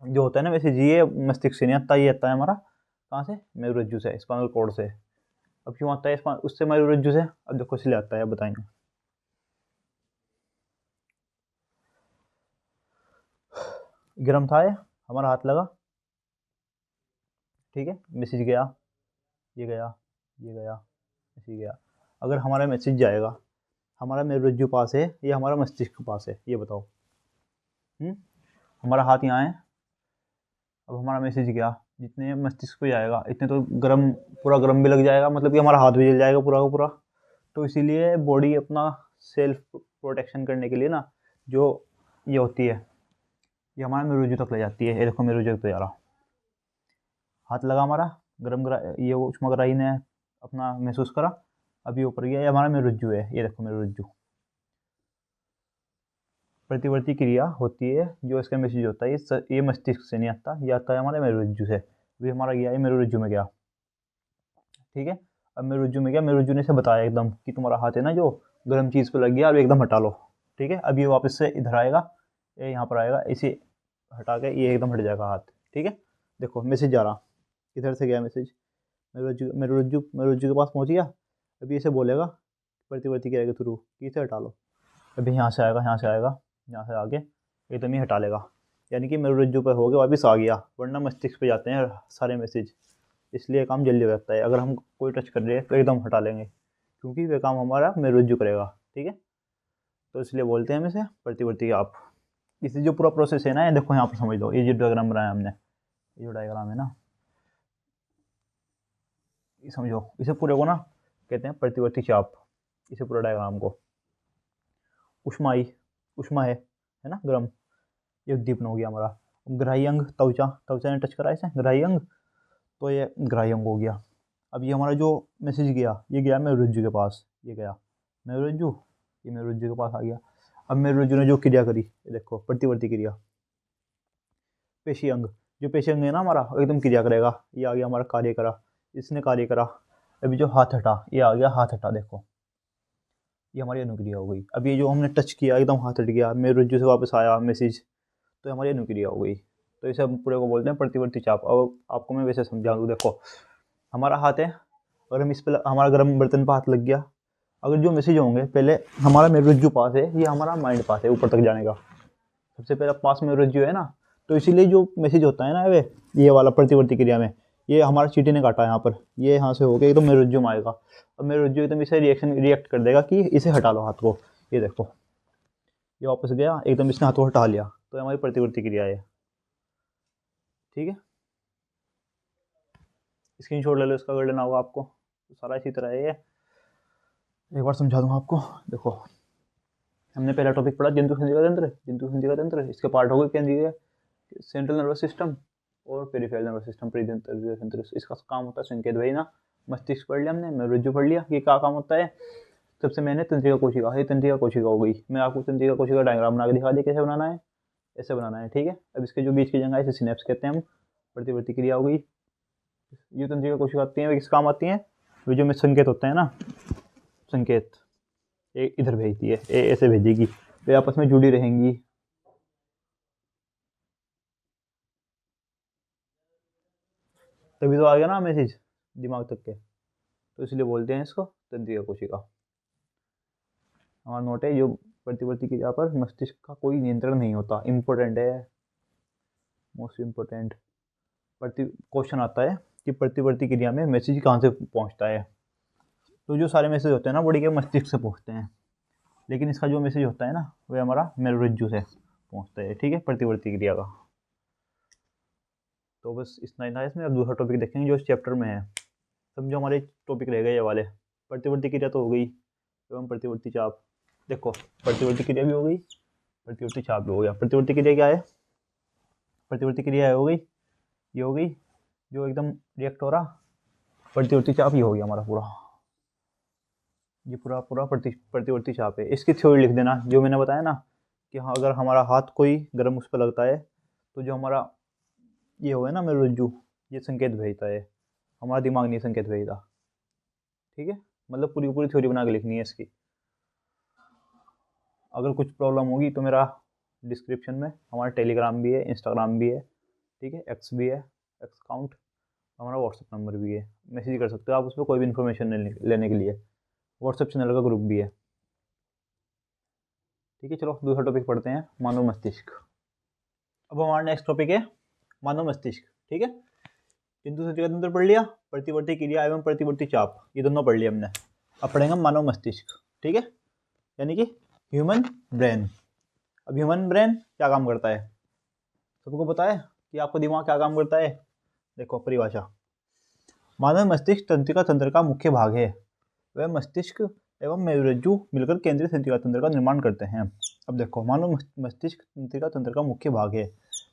जो होता है ना मैसेज, ये मस्तिष्क से नहीं आता, ये आता है हमारा कहाँ से, मेरुरज्जु से, स्पाइनल कॉर्ड से। अब क्यों आता है उससे मेरुरज्जु से, अब देखो इसलिए आता है, अब बताएंगे। गर्म था ये, हमारा हाथ लगा, ठीक है, मैसेज गया, ये गया, ये गया, मैसेज गया। अगर हमारा मैसेज जाएगा, हमारा मेरुरज्जु पास है या हमारा मस्तिष्क पास है, ये बताओ। हमारा हाथ यहाँ है, अब हमारा मैसेज गया, जितने मस्तिष्क पे जाएगा इतने तो गर्म, पूरा गर्म भी लग जाएगा, मतलब कि हमारा हाथ भी जल जाएगा पूरा का पूरा। तो इसीलिए बॉडी अपना सेल्फ प्रोटेक्शन करने के लिए ना, जो ये होती है, ये हमारा मेरुरज्जु तक ले जाती है, ये देखो मेरुरज्जु तक जा रहा, हाथ लगा हमारा, ये ऊष्माग्राही ने अपना महसूस करा, अभी ऊपर गया, ये हमारा मेरुरज्जु है, ये देखो मेरुरज्जु। प्रतिवर्ती क्रिया होती है, जो इसका मैसेज होता है ये मस्तिष्क से नहीं आता, ये आता है हमारे मेरुरज्जु से, भी हमारा गया, ये मेरुरज्जु में गया, ठीक है। अब मेरुरज्जु में गया, मेरुरज्जु ने इसे बताया एकदम कि तुम्हारा हाथ है ना जो गर्म चीज़ पे लग गया, अब एकदम हटा लो, ठीक है। अब ये वापस से इधर आएगा, ये यहाँ पर आएगा, इसे हटा के ये एकदम हट जाएगा हाथ, ठीक है। देखो मैसेज जा रहा, इधर से गया मैसेज, मेरुरज्जु मेरुरज्जु मेरुरज्जु के पास पहुँच गया, अभी इसे बोलेगा प्रतिवर्ती क्रिया के थ्रू कि इसे हटा लो, अभी यहाँ से आएगा, यहाँ से आएगा, यहाँ से आगे एकदम ही हटा लेगा, यानी कि मेरुरज्जु पर हो गया, वापस आ गया, वरना मस्तिष्क पे जाते हैं सारे मैसेज, इसलिए काम जल्दी हो जाता है। अगर हम कोई टच कर रहे हैं तो एकदम हटा लेंगे, क्योंकि वह काम हमारा मेरुरज्जु करेगा, ठीक है। तो इसलिए बोलते हैं हम इसे प्रतिवर्ती आप। इसे जो पूरा प्रोसेस है ना, ये देखो यहाँ पर समझ लो, ये जो डायग्राम बनाया हमने, ये जो डायग्राम है ना, ये समझो, इसे पूरे को ना कहते हैं प्रतिवर्ती चाप, इसे पूरा डायग्राम को। उष्माई, उष्मा है ना, गर्म, ये उद्दीपन हो गया हमारा। ग्राही अंग त्वचा, त्वचा ने टच करा इसे, ग्राही अंग, तो ये ग्राही अंग हो गया। अब ये हमारा जो मैसेज गया, ये गया मेरुरज्जु के पास, ये गया मेरुरज्जु, ये मेरुरज्जु के पास आ गया। अब मेरुरज्जु ने जो क्रिया करी, ये देखो प्रतिवर्ती क्रिया, पेशी अंग, जो पेशी अंग है ना हमारा, एकदम क्रिया करेगा, ये आ गया हमारा कार्य करा, इसने कार्य करा। अभी जो हाथ हटा, ये आ गया हाथ हटा, देखो ये हमारी अनुक्रिया हो गई। अब ये जो हमने टच किया, एकदम हाथ हट गया, मेरुरज्जु से वापस आया मैसेज, तो ये हमारी अनुक्रिया हो गई। तो इसे हम पूरे को बोलते हैं प्रतिवर्ती चाप। अब आपको मैं वैसे समझा दूँ, देखो हमारा हाथ है, और हम इस पर हमारा गर्म बर्तन पर हाथ लग गया, अगर जो मैसेज होंगे पहले हमारा मेरुरज्जु पास है, ये हमारा माइंड पास है ऊपर तक जाने का, सबसे पहला पास मेरुरज्जु है ना, तो इसीलिए जो मैसेज होता है ना वे, ये वाला प्रतिवर्ती क्रिया में, ये हमारा चींटी ने काटा यहाँ पर, ये यहाँ से हो गया एकदम मेरुरज्जु में आएगा। अब मेरुरज्जु एकदम इसे रिएक्ट कर देगा कि इसे हटा लो हाथ को, ये देखो ये वापस गया, एकदम इसने हाथ को हटा लिया, तो हमारी प्रतिवर्ती क्रिया है। ठीक है, स्क्रीनशॉट ले लो इसका अगर लेना होगा आपको, तो सारा इसी तरह है ये। एक बार समझा दूंगा आपको, देखो हमने पहला टॉपिक पढ़ा जंतु संधिका तंत्र, जंतु संधिका तंत्र, इसके पार्ट हो गए केंद्रीय सेंट्रल नर्वस सिस्टम और पेरिफेरल नर्वस सिस्टम, परितंत्र तंत्र। इसका काम होता है संकेत भेजना। मस्तिष्क पढ़ लिया हमने, मेरुरज्जु पढ़ लिया, ये क्या काम होता है। सबसे मैंने तंत्रिका कोशिका, ये तंत्रिका कोशिका हो गई। मैं आपको तंत्रिका कोशिका डायग्राम बना के दिखा दी कैसे बनाना है, ऐसे बनाना है। ठीक है, अब इसके जो बीच की जगह है इसे सिनेप्स कहते हैं हम। प्रतिवर्ती क्रिया हो गई। ये तंत्रिका कोशिका आती हैं, वे किस काम आती हैं, वे जो में संकेत होते हैं ना, संकेत ये इधर भेजती है, ये ऐसे भेजेगी, वे आपस में जुड़ी रहेंगी। तभी तो आ गया ना मैसेज दिमाग तक के, तो इसलिए बोलते हैं इसको तंत्रिका कोशिका। हमारा नोट है, जो प्रतिवर्ती क्रिया पर मस्तिष्क का कोई नियंत्रण नहीं होता। इंपॉर्टेंट है, मोस्ट इम्पोर्टेंट। क्वेश्चन आता है कि प्रतिवर्ती क्रिया में मैसेज कहाँ से पहुँचता है। तो जो सारे मैसेज होते हैं ना बॉडी के मस्तिष्क से पहुँचते हैं, लेकिन इसका जो मैसेज होता है ना वह हमारा मेरुरज्जु से पहुँचता है। ठीक है, प्रतिवर्ती क्रिया का। तो बस इतना ही था इसमें। अब दूसरा टॉपिक देखेंगे जो इस चैप्टर में है। सब जो हमारे टॉपिक रह गए ये वाले, प्रतिवर्ती क्रिया तो हो गई, एवं प्रतिवर्ती चाप। देखो प्रतिवर्ती क्रिया भी हो गई, प्रतिवर्ती चाप भी हो गया। प्रतिवर्ती क्रिया क्या है, प्रतिवर्ती क्रिया हो गई, ये हो गई जो एकदम रिएक्ट हो रहा। प्रतिवर्ती चाप ये हो गया हमारा पूरा, ये पूरा पूरा प्रतिवर्ती चाप है। इसकी थ्योरी लिख देना जो मैंने बताया ना कि हाँ, अगर हमारा हाथ कोई गर्म उस पर लगता है तो जो हमारा ये हो है ना मेरुरज्जु, ये संकेत भेजता है, हमारा दिमाग नहीं संकेत भेजता। ठीक है, मतलब पूरी पूरी थ्योरी बना के लिखनी है इसकी। अगर कुछ प्रॉब्लम होगी तो मेरा डिस्क्रिप्शन में हमारा टेलीग्राम भी है, इंस्टाग्राम भी है, ठीक है, एक्स भी है, एक्स अकाउंट, हमारा व्हाट्सएप नंबर भी है, मैसेज कर सकते हो आप उस पर कोई भी इन्फॉर्मेशन लेने के लिए। व्हाट्सएप चैनल का ग्रुप भी है। ठीक है, चलो दूसरा टॉपिक पढ़ते हैं, मानव मस्तिष्क। अब हमारा नेक्स्ट टॉपिक है मानव मस्तिष्क। ठीक है, जंतु संधिका तंत्र पढ़ लिया, प्रतिवर्ती क्रिया एवं प्रतिवर्ती चाप ये दोनों पढ़ लिया हमने। अब पढ़ेंगे मानव मस्तिष्क। ठीक है, यानी कि ह्यूमन ब्रेन। अब ह्यूमन ब्रेन क्या काम करता है, सबको पता है कि आपका दिमाग क्या काम करता है। देखो परिभाषा, मानव मस्तिष्क तंत्रिका तंत्र का मुख्य भाग है। वह मस्तिष्क एवं मेरुरज्जु मिलकर केंद्रीय तंत्रिका तंत्र का निर्माण करते हैं। अब देखो, मानव मस्तिष्क तंत्रिका तंत्र का मुख्य भाग है।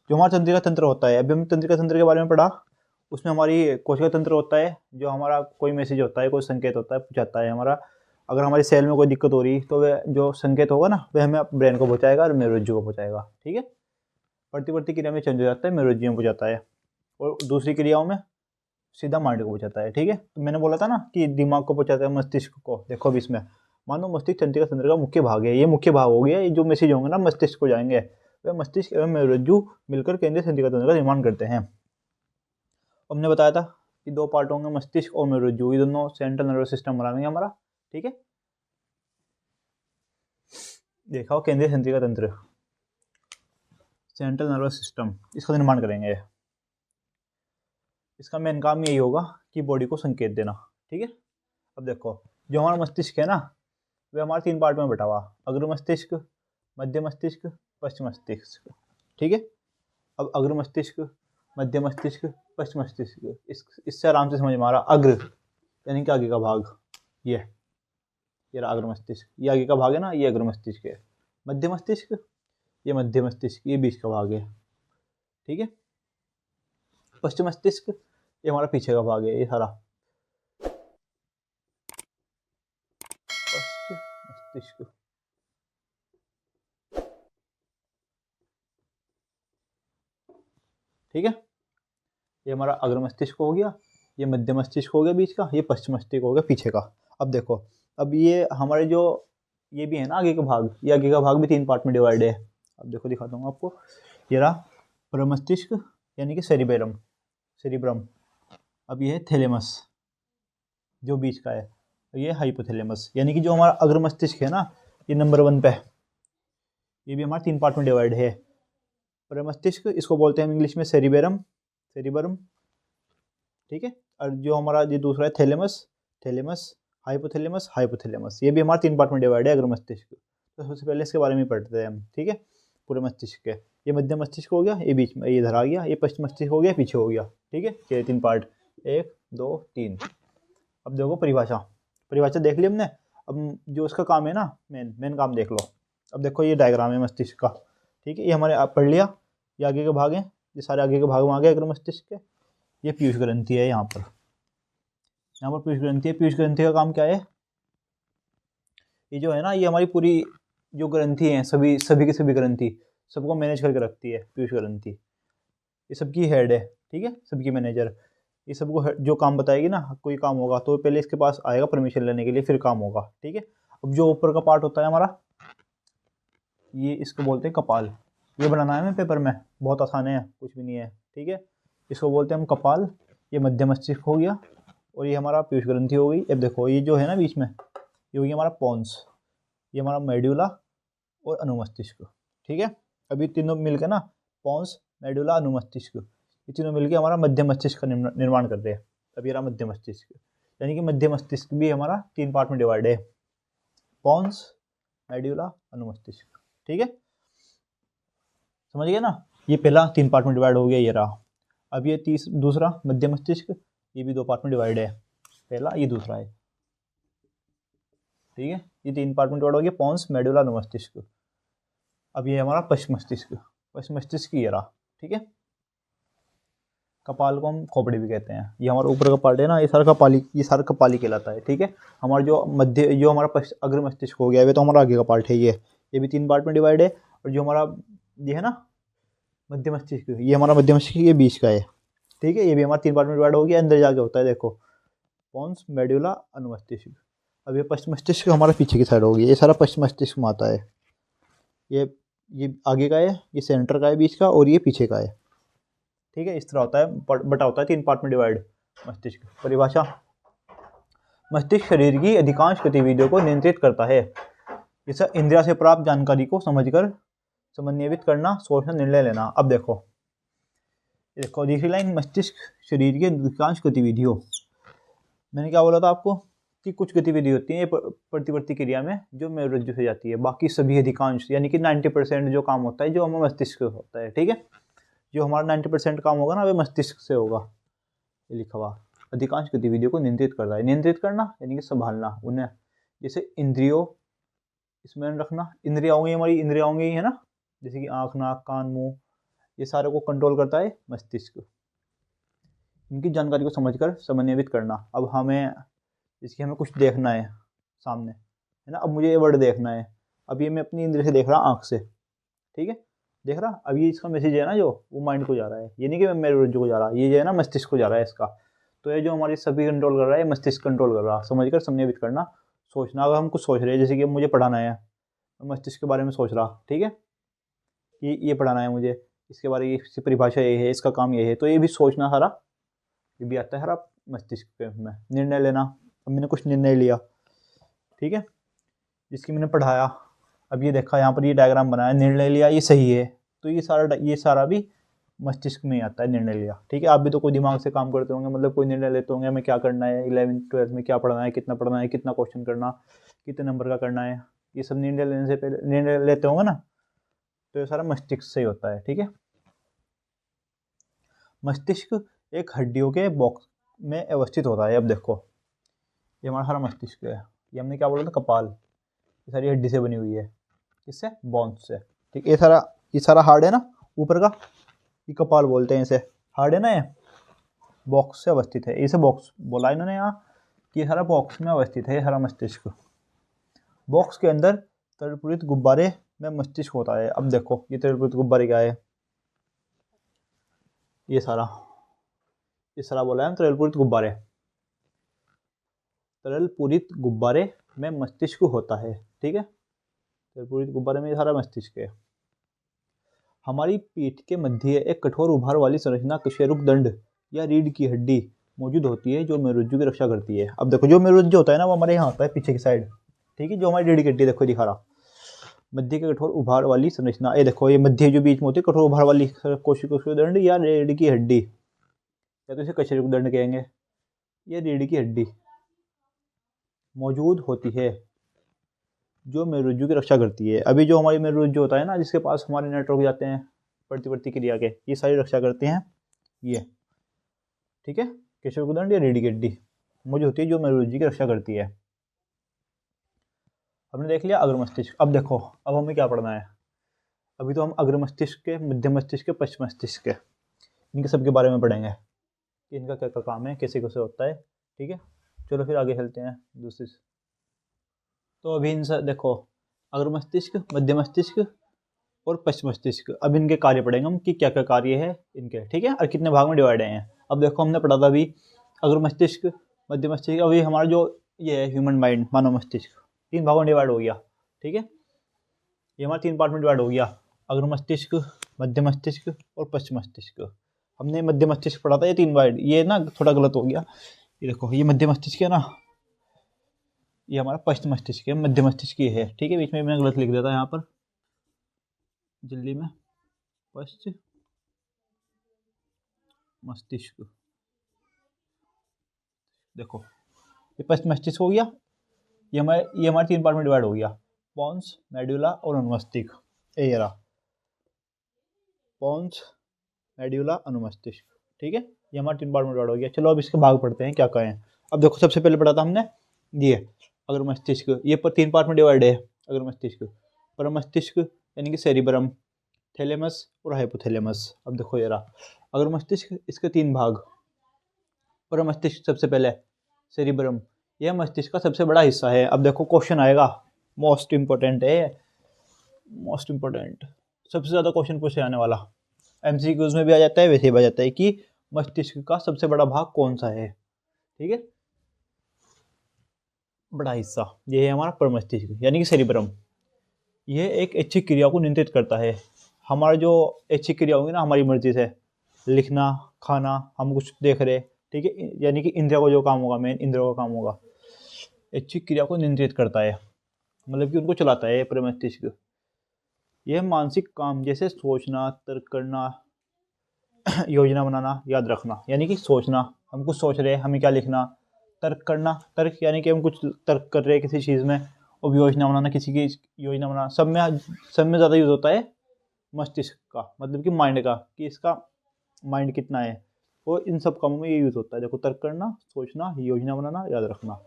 जो हमारा तंत्रिका तंत्र होता है, अभी हम तंत्रिका तंत्र के बारे में पढ़ा, उसमें हमारी कोशिका तंत्र होता है, जो हमारा कोई मैसेज होता है, कोई संकेत होता है, पहुँचाता है हमारा। अगर हमारी सेल में कोई दिक्कत हो रही तो वह जो संकेत होगा ना वह हमें ब्रेन को पहुँचाएगा और मेरुरज्जु को पहुँचाएगा। ठीक है, प्रतिवर्ती क्रिया में चेंज हो जाता है, मेरुरज्जु में पहुँचाता है, और दूसरी क्रियाओं में सीधा माइंड को पहुँचाता है। ठीक है, तो मैंने बोला था ना कि दिमाग को पहुँचाता है, मस्तिष्क को। देखो अब इसमें मानो मस्तिष्क तंत्रिका तंत्र का मुख्य भाग है, ये मुख्य भाग हो गया। ये जो मैसेज होंगे ना मस्तिष्क को जाएंगे, वह मस्तिष्क एवं मेरुरज्जु मिलकर केंद्रीय तंत्रिका तंत्र का निर्माण करते हैं। हमने बताया था कि दो पार्ट होंगे, मस्तिष्क और मेरुरज्जु, ये दोनों सेंट्रल नर्वस सिस्टम बनाएंगे हमारा। ठीक है, देखा हो केंद्रीय तंत्रिका तंत्र, सेंट्रल नर्वस सिस्टम, इसका निर्माण करेंगे। इसका मेन काम यही होगा कि बॉडी को संकेत देना। ठीक है, अब देखो जो हमारा मस्तिष्क है ना वह हमारे तीन पार्ट में बटा हुआ, अग्र मस्तिष्क, मध्य मस्तिष्क, पश्चिम मस्तिष्क। ठीक है, अब अग्र मस्तिष्क, मध्य मस्तिष्क, पश्चिम मस्तिष्क, इससे आराम से समझ में आ रहा। अग्र यानी कि आगे का भाग, ये रहा अग्र मस्तिष्क, ये आगे का भाग है ना, ये अग्र मस्तिष्क है। मध्य मस्तिष्क, ये मध्य मस्तिष्क, ये बीच का भाग है, ठीक है। पश्चिम मस्तिष्क, ये हमारा पीछे का भाग है, ये सारा पश्चिम मस्तिष्क, ठीक है। ये हमारा अग्र मस्तिष्क हो गया, ये मध्य मस्तिष्क हो गया बीच का, ये पश्चिम मस्तिष्क हो गया पीछे का। अब देखो, अब ये हमारे जो ये भी है ना आगे का भाग, ये आगे का भाग भी 3 पार्ट में डिवाइड है। अब देखो दिखाता हूँ आपको, ये रहा प्रमस्तिष्क यानी कि सेरिबेरम, सेरिब्रम। अब ये है थैलेमस जो बीच का है, ये हाइपोथैलेमस यानी कि जो हमारा अग्र मस्तिष्क है ना, ये नंबर 1 पे, ये भी हमारा 3 पार्ट में डिवाइड है। प्रमस्तिष्क इसको बोलते हैं इंग्लिश में सेरिबेरम, सेरिबरम, ठीक है। और जो हमारा ये दूसरा है थैलेमस, थैलेमस, हाइपोथैलेमस, हाइपोथैलेमस, ये भी हमारा 3 पार्ट में डिवाइड है अग्र मस्तिष्क। तो सबसे पहले इसके बारे में पढ़ते हैं हम, ठीक है। पूरे मस्तिष्क के, ये मध्य मस्तिष्क हो गया, ये बीच में, ये इधर आ गया, ये पश्चिम मस्तिष्क हो गया, पीछे हो गया, ठीक है। ये 3 पार्ट, 1 2 3। अब देखो परिभाषा, परिभाषा देख ली हमने। अब जो उसका काम है ना, मेन काम देख लो। अब देखो ये डायग्राम है मस्तिष्क का, ठीक है। ये हमारे आप पढ़ लिया, ये आगे के भाग हैं, ये सारे आगे के भाग में आ गए अग्र मस्तिष्क के। ये पीयूष ग्रंथि है, यहाँ पर पीयूष ग्रंथि है। पीयूष ग्रंथि का काम क्या है, ये जो है ना, ये हमारी पूरी जो ग्रंथि है, सभी की सभी ग्रंथि, सबको मैनेज करके रखती है पीयूष ग्रंथि। ये सबकी हेड है, ठीक है, सबकी मैनेजर। ये सबको जो काम बताएगी ना, कोई काम होगा तो पहले इसके पास आएगा परमिशन लेने के लिए, फिर काम होगा, ठीक है। अब जो ऊपर का पार्ट होता है हमारा, ये इसको बोलते हैं कपाल। ये बनाना है हमें पेपर में, बहुत आसान है, कुछ भी नहीं है, ठीक है। इसको बोलते हैं हम कपाल। ये मध्य मस्तिष्क हो गया, और ये हमारा पीयूष ग्रंथि हो गई। अब देखो ये जो है ना बीच में, ये हो गया हमारा पोन्स, ये हमारा मेड्यूला और अनुमस्तिष्क, ठीक है। अभी तीनों मिलकर ना, पोन्स, मेडुला, अनुमस्तिष्क, ये तीनों मिलकर हमारा मध्य मस्तिष्क का निर्माण कर रहे हैं। अब ये रहा मध्य मस्तिष्क, यानी कि मध्य मस्तिष्क भी हमारा 3 पार्ट में डिवाइड है, पोन्स, मेडुला, अनुमस्तिष्क, ठीक है। समझ गए ना, ये पहला 3 पार्ट में डिवाइड हो गया, ये रहा। अब ये दूसरा मध्य मस्तिष्क, ये भी 2 पार्ट में डिवाइड है, पहला, ये दूसरा है, ठीक है। ये 3 पार्ट में डिवाइड हो गया, पोन्स, मेडुला, अनुमस्तिष्क। अब ये हमारा पश्चिम मस्तिष्क, पश्चिम मस्तिष्क ये रहा, ठीक है। कपाल को हम खोपड़ी भी कहते हैं। ये हमारा ऊपर का पार्ट है ना, ये सारा कपाली, ये सारा कपाली कहलाता है, ठीक है। हमारा जो मध्य, जो हमारा अग्र मस्तिष्क हो गया, ये तो हमारा आगे का पार्ट है, ये भी 3 पार्ट में डिवाइड है। और जो हमारा ये है ना मध्य मस्तिष्क, ये हमारा मध्य मस्तिष्क ये बीच का है, ठीक है। ये भी हमारा 3 पार्ट में डिवाइड हो गया, अंदर जाके होता है, देखो पोन्स, मेडुला, अनुमस्तिष्क। अब ये पश्चिम मस्तिष्क हमारा पीछे की साइड हो गया, ये सारा पश्चिम मस्तिष्क में आता है। ये आगे का है, ये सेंटर का है बीच का, और ये पीछे का है, ठीक है। इस तरह होता है, बटा होता है 3 पार्ट में डिवाइड मस्तिष्क। परिभाषा, मस्तिष्क शरीर की अधिकांश गतिविधियों को नियंत्रित करता है। जैसे इंद्रिया से प्राप्त जानकारी को समझकर समन्वयित करना, सोचना, निर्णय लेना। अब देखो दूसरी लाइन, मस्तिष्क शरीर की अधिकांश गतिविधियों, मैंने क्या बोला था आपको कि कुछ गतिविधि होती है प्रतिवर्ती क्रिया में जो मेरुरज्जु से जाती है, बाकी सभी अधिकांश यानी कि 90% जो काम होता है जो हमारा मस्तिष्क होता है, ठीक है। जो हमारा 90% काम होगा ना, वह मस्तिष्क से होगा। ये लिखा हुआ, अधिकांश गतिविधियों को नियंत्रित करता है। नियंत्रित करना यानी कि संभालना उन्हें, जैसे इंद्रियों, स्मरण रखना, इंद्रिया होंगी हमारी, इंद्रिया होंगी है ना, जैसे कि आँख, नाक, कान, मुंह, ये सारे को कंट्रोल करता है मस्तिष्क। इनकी जानकारी को समझकर समन्वयित करना। अब हमें इसकी हमें कुछ देखना है सामने, है ना। अब मुझे ये वर्ड देखना है, अब ये मैं अपनी इंद्रिय से देख रहा, आँख से, ठीक है, देख रहा। अब ये इसका मैसेज है ना, जो वो माइंड को जा रहा है, ये नहीं कि मेरे रुझान को जा रहा है, ये जो है ना मस्तिष्क को जा रहा है इसका। तो ये जो हमारी सभी कंट्रोल कर रहा है, मस्तिष्क कंट्रोल कर रहा है। समझकर समन्वयित करना, सोचना। अगर हम कुछ सोच रहे हैं, जैसे कि मुझे पढ़ाना है, मस्तिष्क के बारे में सोच रहा, ठीक है, ये पढ़ाना है मुझे, इसके बारे में इसकी परिभाषा ये है, इसका काम ये है, तो ये भी सोचना सारा, ये भी आता है सारा मस्तिष्क पे में। निर्णय लेना, अब मैंने कुछ निर्णय लिया, ठीक है, जिसकी मैंने पढ़ाया, अब ये देखा यहाँ पर ये डायग्राम बनाया, निर्णय लिया, ये सही है, तो ये सारा भी मस्तिष्क में आता है, निर्णय लिया, ठीक है। आप भी तो कोई दिमाग से काम करते होंगे, मतलब कोई निर्णय लेते होंगे, हमें क्या करना है, 11th 12th में क्या पढ़ना है, कितना पढ़ना है, कितना क्वेश्चन करना, कितने नंबर का करना है, ये सब निर्णय लेने से पहले निर्णय लेते होंगे ना, तो ये सारा मस्तिष्क से ही होता है, ठीक है। मस्तिष्क एक हड्डियों के बॉक्स में अवस्थित होता है। अब देखो ये हमारा सारा मस्तिष्क है, ये हमने क्या बोला था, कपाल, ये सारी हड्डी से बनी हुई है, किससे? बोन्स से। ठीक, ये सारा हार्ड है ना ऊपर का, ये कपाल बोलते हैं इसे, हार्ड है ना, ये बॉक्स से अवस्थित है, इसे बॉक्स बोला इन्होंने यहाँ कि सारा बॉक्स में अवस्थित है ये सारा मस्तिष्क। बॉक्स के अंदर तलपुरित गुब्बारे में मस्तिष्क होता है। अब देखो ये तलपुरित गुब्बारे क्या है, ये सारा बोला है तलपुरित गुब्बारे, तलपुरित गुब्बारे में मस्तिष्क होता है। ठीक है, तलपुरित गुब्बारे में ये सारा मस्तिष्क है। हमारी पीठ के मध्य एक कठोर उभार वाली संरचना कशेरुक दंड या रीढ़ की हड्डी मौजूद होती है जो मेरुरज्जु की रक्षा करती है। अब देखो जो मेरुरज्जु होता है ना वो हमारे यहाँ होता है पीछे की साइड। ठीक है, जो हमारी रीढ़ की हड्डी देखो दिखा रहा, मध्य के कठोर उभार वाली संरचना, ये देखो ये मध्य जो बीच में होती है कठोर उभार वाली कोशिका दंड या रीढ़ की हड्डी, या तो इसे कशेरुक दंड कहेंगे, ये रीढ़ की हड्डी मौजूद होती है जो मेरुरज्जु की रक्षा करती है। अभी जो हमारी मेरुरज्जु होता है ना जिसके पास हमारे नेटवर्क जाते हैं प्रतिवर्ती क्रिया के, ये सारी रक्षा करते हैं ये। ठीक है, कशेरुक दंड या रीढ़ की हड्डी मौजूद होती है जो मेरुरज्जु की रक्षा करती है। हमने देख लिया अग्र मस्तिष्क। अब देखो अब हमें क्या पढ़ना है, अभी तो हम अग्र मस्तिष्क के, मध्य मस्तिष्क के, पश्चिम मस्तिष्क के, इनके सबके बारे में पढ़ेंगे कि इनका क्या क्या काम है, कैसे कैसे होता है। ठीक है, चलो फिर आगे चलते हैं दूसरी। तो अभी इनसे देखो अग्र मस्तिष्क, मध्य मस्तिष्क और पश्चिम मस्तिष्क, अब इनके कार्य पढ़ेंगे हम कि क्या क्या कार्य है इनके। ठीक है, और कितने भाग में डिवाइड हैं। अब देखो हमने पढ़ा था अभी अग्र मस्तिष्क, मध्य मस्तिष्क, अभी हमारा जो ये है ह्यूमन माइंड, मानव मस्तिष्क, 3 भागों में डिवाइड हो गया। ठीक है, ये हमारा 3 पार्ट में डिवाइड हो गया, अग्र मस्तिष्क, मध्य मस्तिष्क और पश्चिम मस्तिष्क। हमने मध्य मस्तिष्क पढ़ा था, ये 3 डिवाइड, ये ना थोड़ा गलत हो गया, ये देखो ये मध्य मस्तिष्क है ना, ये हमारा पश्चिम मस्तिष्क है, मध्य मस्तिष्क ये है। ठीक है, बीच में मैंने गलत लिख दिया था यहाँ पर जल्दी में, पश्चिम मस्तिष्क, देखो ये पश्चिम मस्तिष्क हो गया, ये हमारे 3 पार्ट में डिवाइड हो गया, पोन्स, मेडुला और अनुमस्तिष्क। ये रहा पोन्स, मेडुला, अनुमस्तिष्क। ठीक है, ये हमारे 3 पार्ट में डिवाइड हो गया। चलो अब इसके भाग पढ़ते हैं क्या कहें। अब देखो सबसे पहले पढ़ा था हमने ये अग्र मस्तिष्क, ये पर 3 पार्ट में डिवाइड है अग्र मस्तिष्क, परम मस्तिष्क यानी कि सेरिब्रम, थैलेमस और हाइपोथैलेमस। अब देखो ये रहा अग्र मस्तिष्क, इसके 3 भाग, परम मस्तिष्क सबसे पहले सेरिब्रम, यह मस्तिष्क का सबसे बड़ा हिस्सा है। अब देखो क्वेश्चन आएगा, मोस्ट इंपॉर्टेंट है, मोस्ट इंपॉर्टेंट, सबसे ज़्यादा क्वेश्चन पूछे जाने वाला, एमसीक्यूज में भी आ जाता है, वैसे भी आ जाता है कि मस्तिष्क का सबसे बड़ा भाग कौन सा है। ठीक है, बड़ा हिस्सा ये है हमारा परम मस्तिष्क यानी कि सेरिब्रम। यह एक ऐच्छिक क्रिया को नियंत्रित करता है। हमारा जो ऐच्छिक क्रिया होगी ना, हमारी मर्जी से लिखना, खाना, हम कुछ देख रहे, ठीक है, यानी कि इंद्रियों का जो काम होगा, मेन इंद्रियों का काम होगा, ऐच्छिक क्रिया को नियंत्रित करता है, मतलब कि उनको चलाता है परम मस्तिष्क। यह मानसिक काम जैसे सोचना, तर्क करना, योजना बनाना, याद रखना, यानी कि सोचना, हम कुछ सोच रहे हैं हमें क्या लिखना, तर्क करना, तर्क यानी कि हम कुछ तर्क कर रहे हैं किसी चीज़ में, और योजना बनाना, किसी की योजना बनाना, सब में ज़्यादा यूज़ होता है मस्तिष्क का, मतलब कि माइंड का, कि इसका माइंड कितना है, और इन सब कामों में ये यूज़ होता है। देखो तर्क करना, सोचना, योजना बनाना, याद रखना,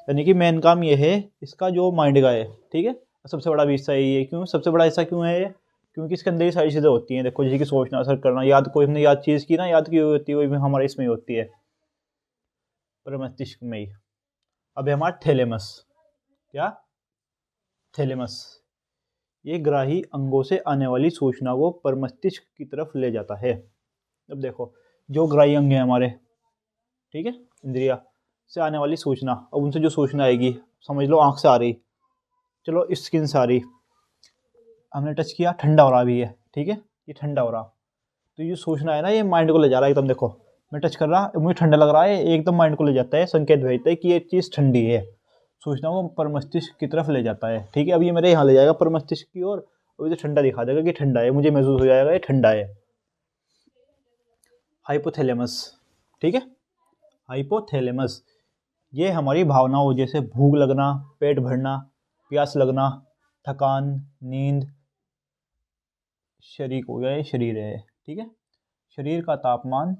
यानी कि मेन काम ये है इसका जो माइंड का है। ठीक है, सबसे बड़ा भी हिस्सा यही है। क्यों सबसे बड़ा हिस्सा क्यों है ये? क्योंकि इसके अंदर ही सारी चीज़ें होती हैं। देखो जैसे कि सोचना, असर करना, याद, कोई हमने याद चीज़ की ना, याद की हुई होती है, वही हमारे इसमें ही होती है, परम मस्तिष्क में ही। अब है हमारा थैलेमस, क्या थैलेमस, ये ग्राही अंगों से आने वाली सूचना को परम मस्तिष्क की तरफ ले जाता है। अब देखो जो ग्राही अंग है हमारे, ठीक है, इंद्रिया से आने वाली सूचना, अब उनसे जो सूचना आएगी, समझ लो आंख से आ रही, चलो स्किन से आ रही, हमने टच किया, ठंडा हो रहा भी है, ठीक है, ये ठंडा हो रहा, तो ये सूचना है ना, ये माइंड को ले जा रहा है एकदम। देखो मैं टच कर रहा, मुझे ठंडा लग रहा है, एकदम माइंड को ले जाता है, संकेत भेजता है कि ये चीज़ ठंडी है, सूचना को परम मस्तिष्क की तरफ ले जाता है। ठीक है, अब ये मेरे यहाँ ले जाएगा परम मस्तिष्क की ओर, अभी तो ठंडा दिखा देगा कि ठंडा है, मुझे महसूस हो जाएगा ये ठंडा है। हाइपोथैलेमस, ठीक है, हाइपोथैलेमस, ये हमारी भावनाओं जैसे भूख लगना, पेट भरना, प्यास लगना, थकान, नींद, शरीर हो गया, ये शरीर है, ठीक है, शरीर का तापमान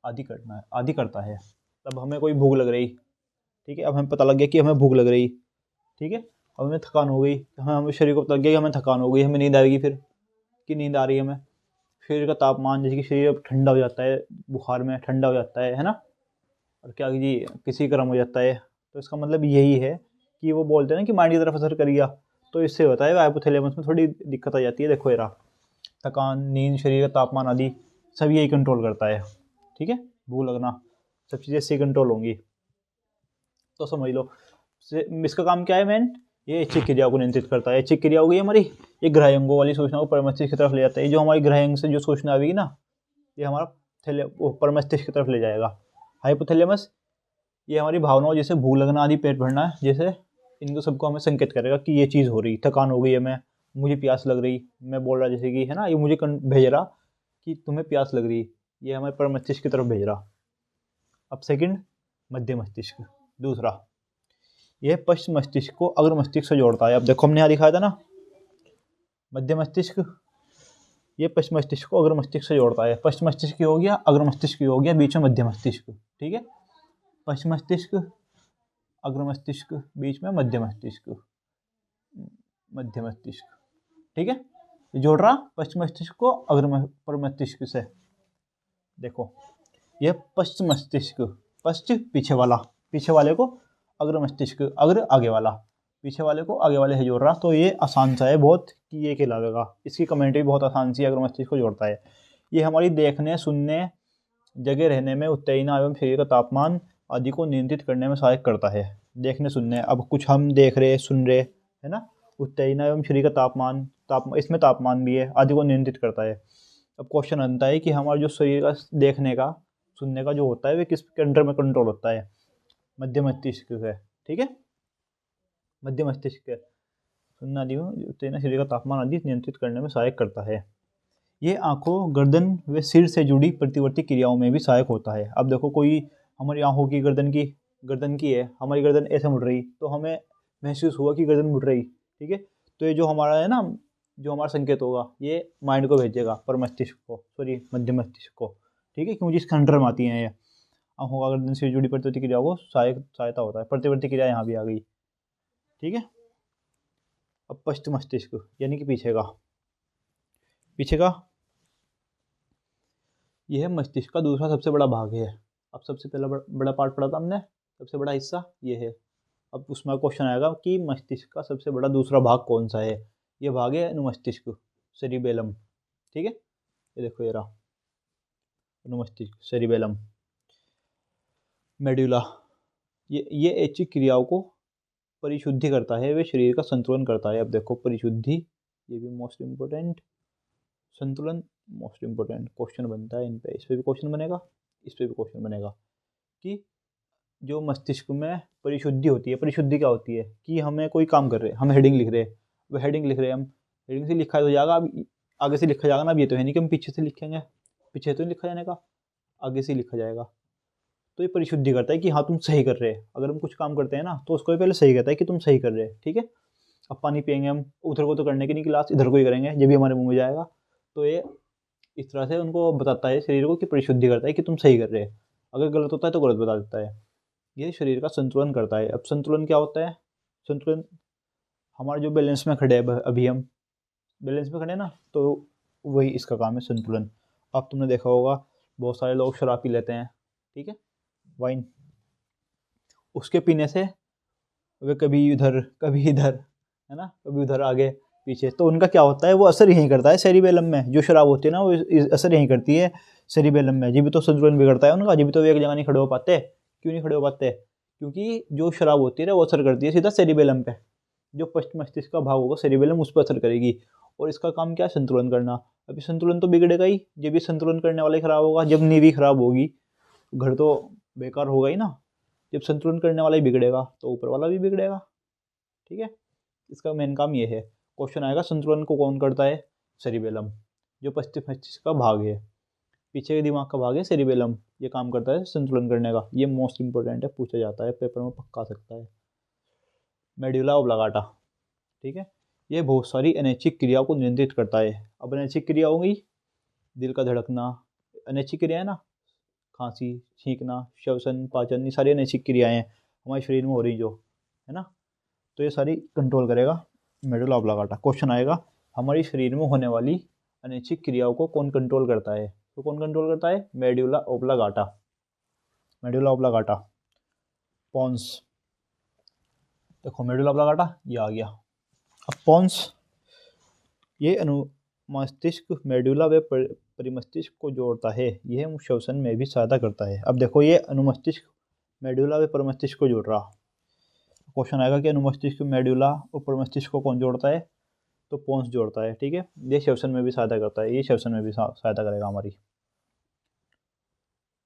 आदि करता है। तब हमें कोई भूख लग रही, ठीक है, अब हमें पता लग गया कि हमें भूख लग रही, ठीक है, अब हमें थकान हो गई, हमें शरीर को पता लग गया कि हमें थकान हो गई, हमें नींद आएगी, फिर कि नींद आ रही है हमें। शरीर का तापमान, जैसे कि शरीर अब ठंडा हो जाता है, बुखार में ठंडा हो जाता है ना, और क्या जी किसी गर्म हो जाता है। तो इसका मतलब यही है कि वो बोलते हैं ना कि माइंड की तरफ असर कर गया, तो इससे होता है हाइपोथैलेमस में थोड़ी दिक्कत आ जाती है। देखो यार, थकान, नींद, शरीर का तापमान आदि सब यही कंट्रोल करता है, ठीक है। भूख लगना, सब चीज़ें इससे कंट्रोल होंगी। तो समझ लो इसका काम क्या है मेन, ये ऐच्छिक क्रिया को नियंत्रित करता है। ऐच्छिक क्रिया हो गई हमारी, ये ग्राह्य अंगों वाली सूचना को परमस्तिष्क की तरफ ले जाता है। जो हमारी ग्राह्य अंग से जो सूचना आएगी ना, ये हमारा परमस्तिष्क की तरफ ले जाएगा। हाइपोथैलेमस ये हमारी भावनाओं जैसे भूख लगना आदि, पेट भरना, जैसे इनको सबको हमें संकेत करेगा कि ये चीज़ हो रही, थकान हो गई है, मैं मुझे प्यास लग रही, मैं बोल रहा जैसे कि है ना, ये मुझे भेज रहा कि तुम्हें प्यास लग रही, ये हमारे पर मस्तिष्क की तरफ भेज रहा। अब सेकंड, मध्य मस्तिष्क। दूसरा, यह पश्च मस्तिष्क को अग्र मस्तिष्क से जोड़ता है। अब देखो हमने यहाँ दिखाया था ना, मध्य मस्तिष्क, ये पश्च मस्तिष्क को अग्र मस्तिष्क से जोड़ता है। पश्च मस्तिष्क हो गया, अग्र मस्तिष्क हो गया, बीच में मध्य मस्तिष्क, ठीक है। पश्च मस्तिष्क, अग्र मस्तिष्क, बीच में मध्य मस्तिष्क, मध्य मस्तिष्क, ठीक है। जोड़ रहा पश्चिम मस्तिष्क को अग्र पर मस्तिष्क से। देखो यह पश्चिम मस्तिष्क, पश्चिम पीछे वाला, पीछे वाले को अग्र मस्तिष्क, अग्र आगे वाला, पीछे वाले को आगे वाले से जोड़ रहा। तो ये आसान सा है बहुत कि ये कहलाएगा। इसकी कमेंट भी बहुत आसान सी, अग्र मस्तिष्क को जोड़ता है। ये हमारी देखने, सुनने, जगह रहने में, उत्तेजना एवं शरीर का तापमान आदि को नियंत्रित करने में सहायक करता है। देखने सुनने, अब कुछ हम देख रहे, सुन रहे, है ना, उत्तेजना एवं शरीर का तापमान, इसमें तापमान भी है, आदि को नियंत्रित करता है। अब क्वेश्चन आता है कि हमारा जो शरीर का देखने का, सुनने का जो होता है, वे किसके अंडर में कंट्रोल होता है? मध्य मस्तिष्क है, ठीक है। मध्य मस्तिष्क सुनना आदि उत्तेजना, शरीर का तापमान आदि नियंत्रित करने में सहायक करता है। ये आंखों, गर्दन व सिर से जुड़ी प्रतिवर्ती क्रियाओं में भी सहायक होता है। अब देखो कोई हमारी आंखों की, गर्दन की है, हमारी गर्दन ऐसे मुड़ रही, तो हमें महसूस हुआ कि गर्दन मुड़ रही, ठीक है। तो ये जो हमारा है ना, जो हमारा संकेत होगा, ये माइंड को भेजेगा, पर मस्तिष्क को, सॉरी मध्य मस्तिष्क को, ठीक है, क्योंकि इसके अंडर में आती हैं ये। आंखों का गर्दन से जुड़ी प्रतिवर्ती क्रियाओं को सहायता होता है। प्रतिवर्ती क्रिया यहाँ भी आ गई, ठीक है। अब पश्च मस्तिष्क यानी कि पीछे का, यह मस्तिष्क का दूसरा सबसे बड़ा भाग है। अब सबसे पहला बड़ा पार्ट पढ़ा था हमने, सबसे बड़ा हिस्सा ये है। अब उसमें क्वेश्चन आएगा कि मस्तिष्क का सबसे बड़ा दूसरा भाग कौन सा है? ये भाग है अनुमस्तिष्क, सेरिबेलम, ठीक है। ये देखो ये रहा अनुमस्तिष्क, सेरिबेलम, मेडुला। ये ऐच्छिक क्रियाओं को परिशुद्धि करता है, वे शरीर का संतुलन करता है। अब देखो परिशुद्धि, ये भी मोस्ट इम्पोर्टेंट, संतुलन मोस्ट इम्पोर्टेंट क्वेश्चन बनता है इन पे। इस पर भी क्वेश्चन बनेगा, इस पर भी क्वेश्चन बनेगा कि जो मस्तिष्क में परिशुद्धि होती है, परिशुद्धि क्या होती है कि हमें कोई काम कर रहे हैं, हम हेडिंग लिख रहे हैं, वो हेडिंग लिख रहे हैं, हम हेडिंग से लिखा तो जाएगा, अब आगे से लिखा जाएगा ना। अब ये तो है नहीं कि हम पीछे से लिखेंगे, पीछे तो नहीं लिखा जाने का, आगे से लिखा जाएगा। तो ये परिशुद्धि करता है कि हाँ तुम सही कर रहे हैं। अगर हम कुछ काम करते हैं ना, तो उसको पहले सही कहता है कि तुम सही कर रहे हैं, ठीक है। अब पानी पियेंगे हम, उधर को तो करने की नहीं, गिलास इधर को ही करेंगे, जब भी हमारे मुंह में जाएगा। तो ये इस तरह से उनको बताता है शरीर को कि परिशुद्धि करता है कि तुम सही कर रहे हैं। अगर गलत होता है तो गलत बता देता है। ये शरीर का संतुलन करता है। अब संतुलन क्या होता है? संतुलन हमारे जो बैलेंस में खड़े हैं, अभी हम बैलेंस में खड़े हैं ना, तो वही इसका काम है संतुलन। अब तुमने देखा होगा बहुत सारे लोग शराब पी लेते हैं, ठीक है, वाइन, उसके पीने से वे कभी इधर कभी इधर, है ना, कभी उधर आगे पीछे, तो उनका क्या होता है, वो असर यहीं करता है सेरिबेलम में। जो शराब होती है ना, वो असर यहीं करती है सेरिबेलम में, जब भी तो संतुलन बिगड़ता है उनका, जब भी तो वे एक जगह नहीं खड़े हो पाते। क्यों नहीं खड़े हो पाते? क्योंकि जो शराब होती है ना, वो असर करती है सीधा सेरिबेलम पे। जो पश्चिम मस्तिष्क का भाग होगा सेरिबेलम, उस पर असर करेगी, और इसका काम क्या है? संतुलन करना। अभी संतुलन तो बिगड़ेगा ही, जब भी संतुलन करने वाला ही खराब होगा। जब नींव खराब होगी, घर तो बेकार होगा ही ना। जब संतुलन करने वाला ही बिगड़ेगा, तो ऊपर वाला भी बिगड़ेगा, ठीक है। इसका मेन काम ये है। क्वेश्चन आएगा संतुलन को कौन करता है? सेरिबेलम, जो पश्चिम मस्तिष्क का भाग है, पीछे के दिमाग का भाग है सेरिबेलम, ये काम करता है संतुलन करने का। ये मोस्ट इंपॉर्टेंट है, पूछा जाता है पेपर में, पक्का आ सकता है। मेडुला ऑब्लांगाटा, ठीक है, ये बहुत सारी अनैच्छिक क्रियाओं को नियंत्रित करता है। अब अनैच्छिक क्रिया हो गई, दिल का धड़कना, अनैच्छिक क्रिया है ना, खांसी, छींकना, श्वसन, पाचन, ये सारी अनैच्छिक क्रियाएं हैं हमारे शरीर में हो रही जो, है ना। तो ये सारी कंट्रोल करेगा मेडुला ऑब्लांगाटा। क्वेश्चन आएगा हमारे शरीर में होने वाली अनैच्छिक क्रियाओं को कौन कंट्रोल करता है? तो कौन कंट्रोल करता है? Medulla oblongata. Medulla oblongata, pons. देखो मेडुला ऑब्लांगाटा ये आ गया। अब पॉन्स ये अनुमस्तिष्क मेडुला व परिमस्तिष्क को जोड़ता है, यह श्वसन में भी सहायता करता है। अब देखो ये अनुमस्तिष्क मेडुला व परिमस्तिष्क को जोड़ रहा। क्वेश्चन आएगा कि अनुमस्तिष्क मेडुला और परिमस्तिष्क को कौन जोड़ता है? तो पॉन्स जोड़ता है, ठीक है। ये श्वसन में भी सहायता करता है, ये श्वसन में भी सहायता करेगा हमारी।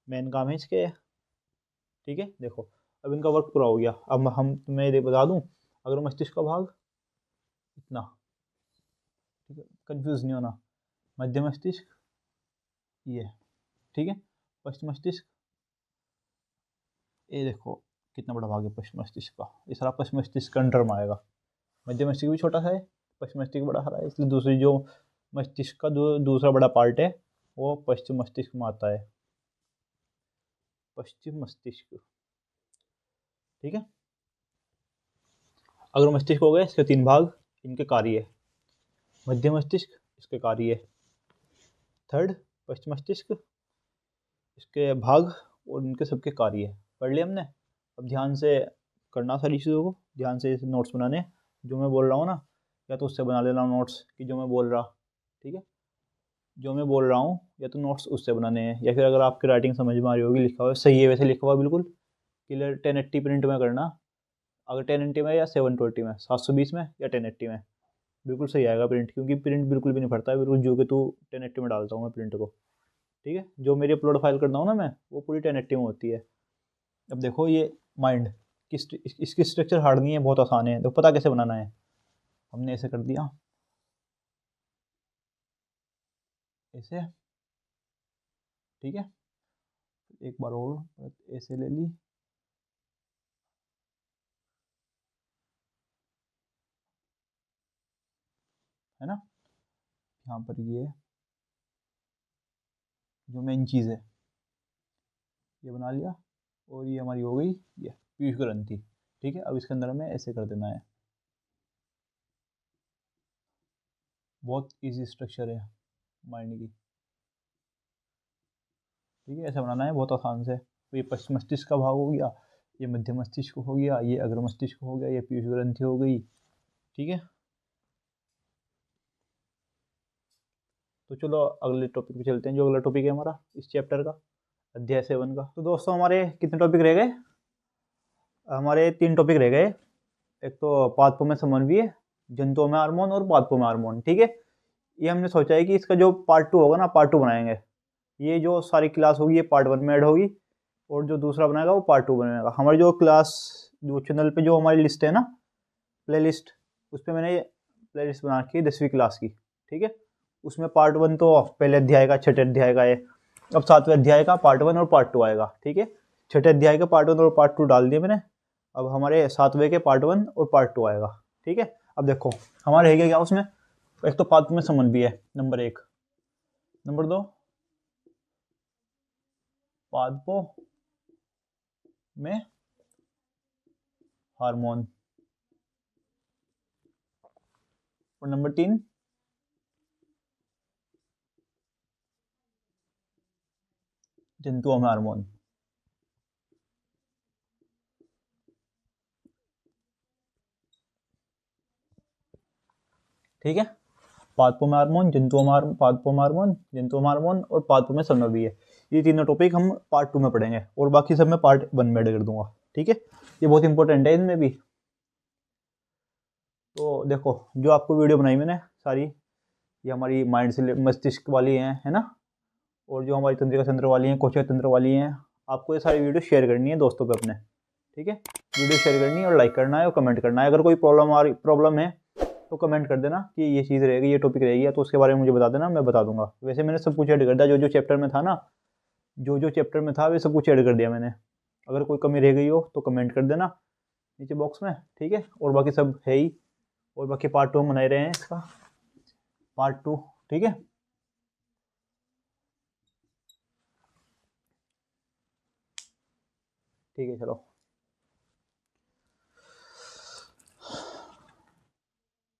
मेन काम है इसके, ठीक है। देखो अब इनका वर्क पूरा हो गया। अब हम तुम्हें ये बता दूं, अगर मस्तिष्क का भाग इतना, ठीक है, कंफ्यूज नहीं होना। मध्य मस्तिष्क ये, ठीक है। पश्चिम मस्तिष्क ये देखो कितना बड़ा भाग है पश्चिम मस्तिष्क का, ये सारा पश्चिम मस्तिष्क के अंडर में आएगा। मध्य मस्तिष्क भी छोटा सा है, पश्चिम मस्तिष्क बड़ा सारा है, इसलिए दूसरी जो मस्तिष्क का दूसरा बड़ा पार्ट है वो पश्चिम मस्तिष्क में आता है। पश्चिम मस्तिष्क, ठीक है। अगर मस्तिष्क हो गए इसके 3 भाग, इनके कार्य है। मध्य मस्तिष्क इसके कार्य है, थर्ड पश्चिम मस्तिष्क इसके भाग और इनके सबके कार्य है। पढ़ लिया हमने। अब ध्यान से करना सारी चीज़ों को, ध्यान से नोट्स बनाने। जो मैं बोल रहा हूँ ना, या तो उससे बना लेना नोट्स कि जो मैं बोल रहा, ठीक है। जो मैं बोल रहा हूँ या तो नोट्स उससे बनाने हैं, या फिर अगर आपकी राइटिंग समझ में आ रही होगी, लिखा हुआ सही है वैसे लिखा हुआ बिल्कुल क्लियर 1080 प्रिंट में करना। अगर 1080 में या 720 में, 720 में या 1080 में, बिल्कुल सही आएगा प्रिंट, क्योंकि प्रिंट बिल्कुल भी नहीं फटता है, बिल्कुल जो कि तू 1080 में डालता हूँ मैं प्रिंट को, ठीक है। जो मेरी अपलोड फाइल करता हूँ ना मैं, वो पूरी 1080 में होती है। अब देखो ये माइंड इसकी स्ट्रक्चर हार्ड नहीं है, बहुत आसान है। देखो पता कैसे बनाना है, हमने ऐसे कर दिया, ऐसे, ठीक है। एक बार और ऐसे ले ली, है ना। यहाँ पर ये जो मेन चीज़ है ये बना लिया, और ये हमारी हो गई ये पीयूष ग्रंथि, ठीक है। अब इसके अंदर हमें ऐसे कर देना है, बहुत इजी स्ट्रक्चर है माइंड की, ठीक है। ऐसा बनाना है बहुत आसान से। तो ये पश्चिम मस्तिष्क का भाग हो गया, ये मध्य मस्तिष्क हो गया, ये अग्र मस्तिष्क हो गया, ये पीयूष ग्रंथि हो गई, ठीक है। तो चलो अगले टॉपिक पे चलते हैं, जो अगला टॉपिक है हमारा इस चैप्टर का, अध्याय 7 का। तो दोस्तों हमारे कितने टॉपिक रह गए? हमारे 3 टॉपिक रह गए। एक तो पादपों में समन्वय, जंतुओं में हार्मोन और पादपों में हार्मोन, ठीक है। ये हमने सोचा है कि इसका जो पार्ट 2 होगा ना, पार्ट 2 बनाएंगे। ये जो सारी क्लास होगी ये पार्ट 1 में ऐड होगी, और जो दूसरा बनाएगा वो पार्ट 2 बनेगा। हमारी जो क्लास जो चैनल पे जो हमारी लिस्ट है ना, प्ले लिस्ट, उस पर मैंने प्ले लिस्ट बना रखी है 10वीं क्लास की, ठीक है। उसमें पार्ट 1 तो पहले अध्याय का, छठे अध्याय का है। अब 7वें अध्याय का पार्ट 1 और पार्ट 2 आएगा, ठीक है। छठे अध्याय का पार्ट 1 और पार्ट 2 डाल दिए मैंने। अब हमारे 7वें के पार्ट 1 और पार्ट 2 आएगा, ठीक है। अब देखो हमारे है क्या उसमें, एक तो पादप में समन्वय है नंबर 1, नंबर 2 पादपों में हार्मोन, और नंबर 3 जंतुओं में हार्मोन, ठीक है। पादपों में हार्मोन, जंतुओं में पादपों में हार्मोन, जंतुओं में हार्मोन और पादपों में समन्वय है। ये तीनों टॉपिक हम पार्ट 2 में पढ़ेंगे, और बाकी सब मैं पार्ट 1 में ऐड कर दूंगा, ठीक है। ये बहुत इंपॉर्टेंट है इनमें भी। तो देखो जो आपको वीडियो बनाई मैंने सारी, ये हमारी माइंड से मस्तिष्क वाली हैं, है ना, और जो हमारी तंत्रिका तंत्र वाली हैं, कोशिका तंत्र वाली हैं। आपको ये सारी वीडियो शेयर करनी है दोस्तों पे अपने, ठीक है। वीडियो शेयर करनी है और लाइक करना है और कमेंट करना है। अगर कोई प्रॉब्लम है तो कमेंट कर देना कि ये चीज़ रहेगी, ये टॉपिक रहेगी, तो उसके बारे में मुझे बता देना, मैं बता दूंगा। वैसे मैंने सब कुछ ऐड कर दिया, जो जो चैप्टर में था ना, जो चैप्टर में था वे सब कुछ ऐड कर दिया मैंने। अगर कोई कमी रह गई हो तो कमेंट कर देना नीचे बॉक्स में, ठीक है। और बाकी सब है ही, और बाकी पार्ट 2 बनाए रहे हैं इसका, पार्ट 2, ठीक है। ठीक है चलो।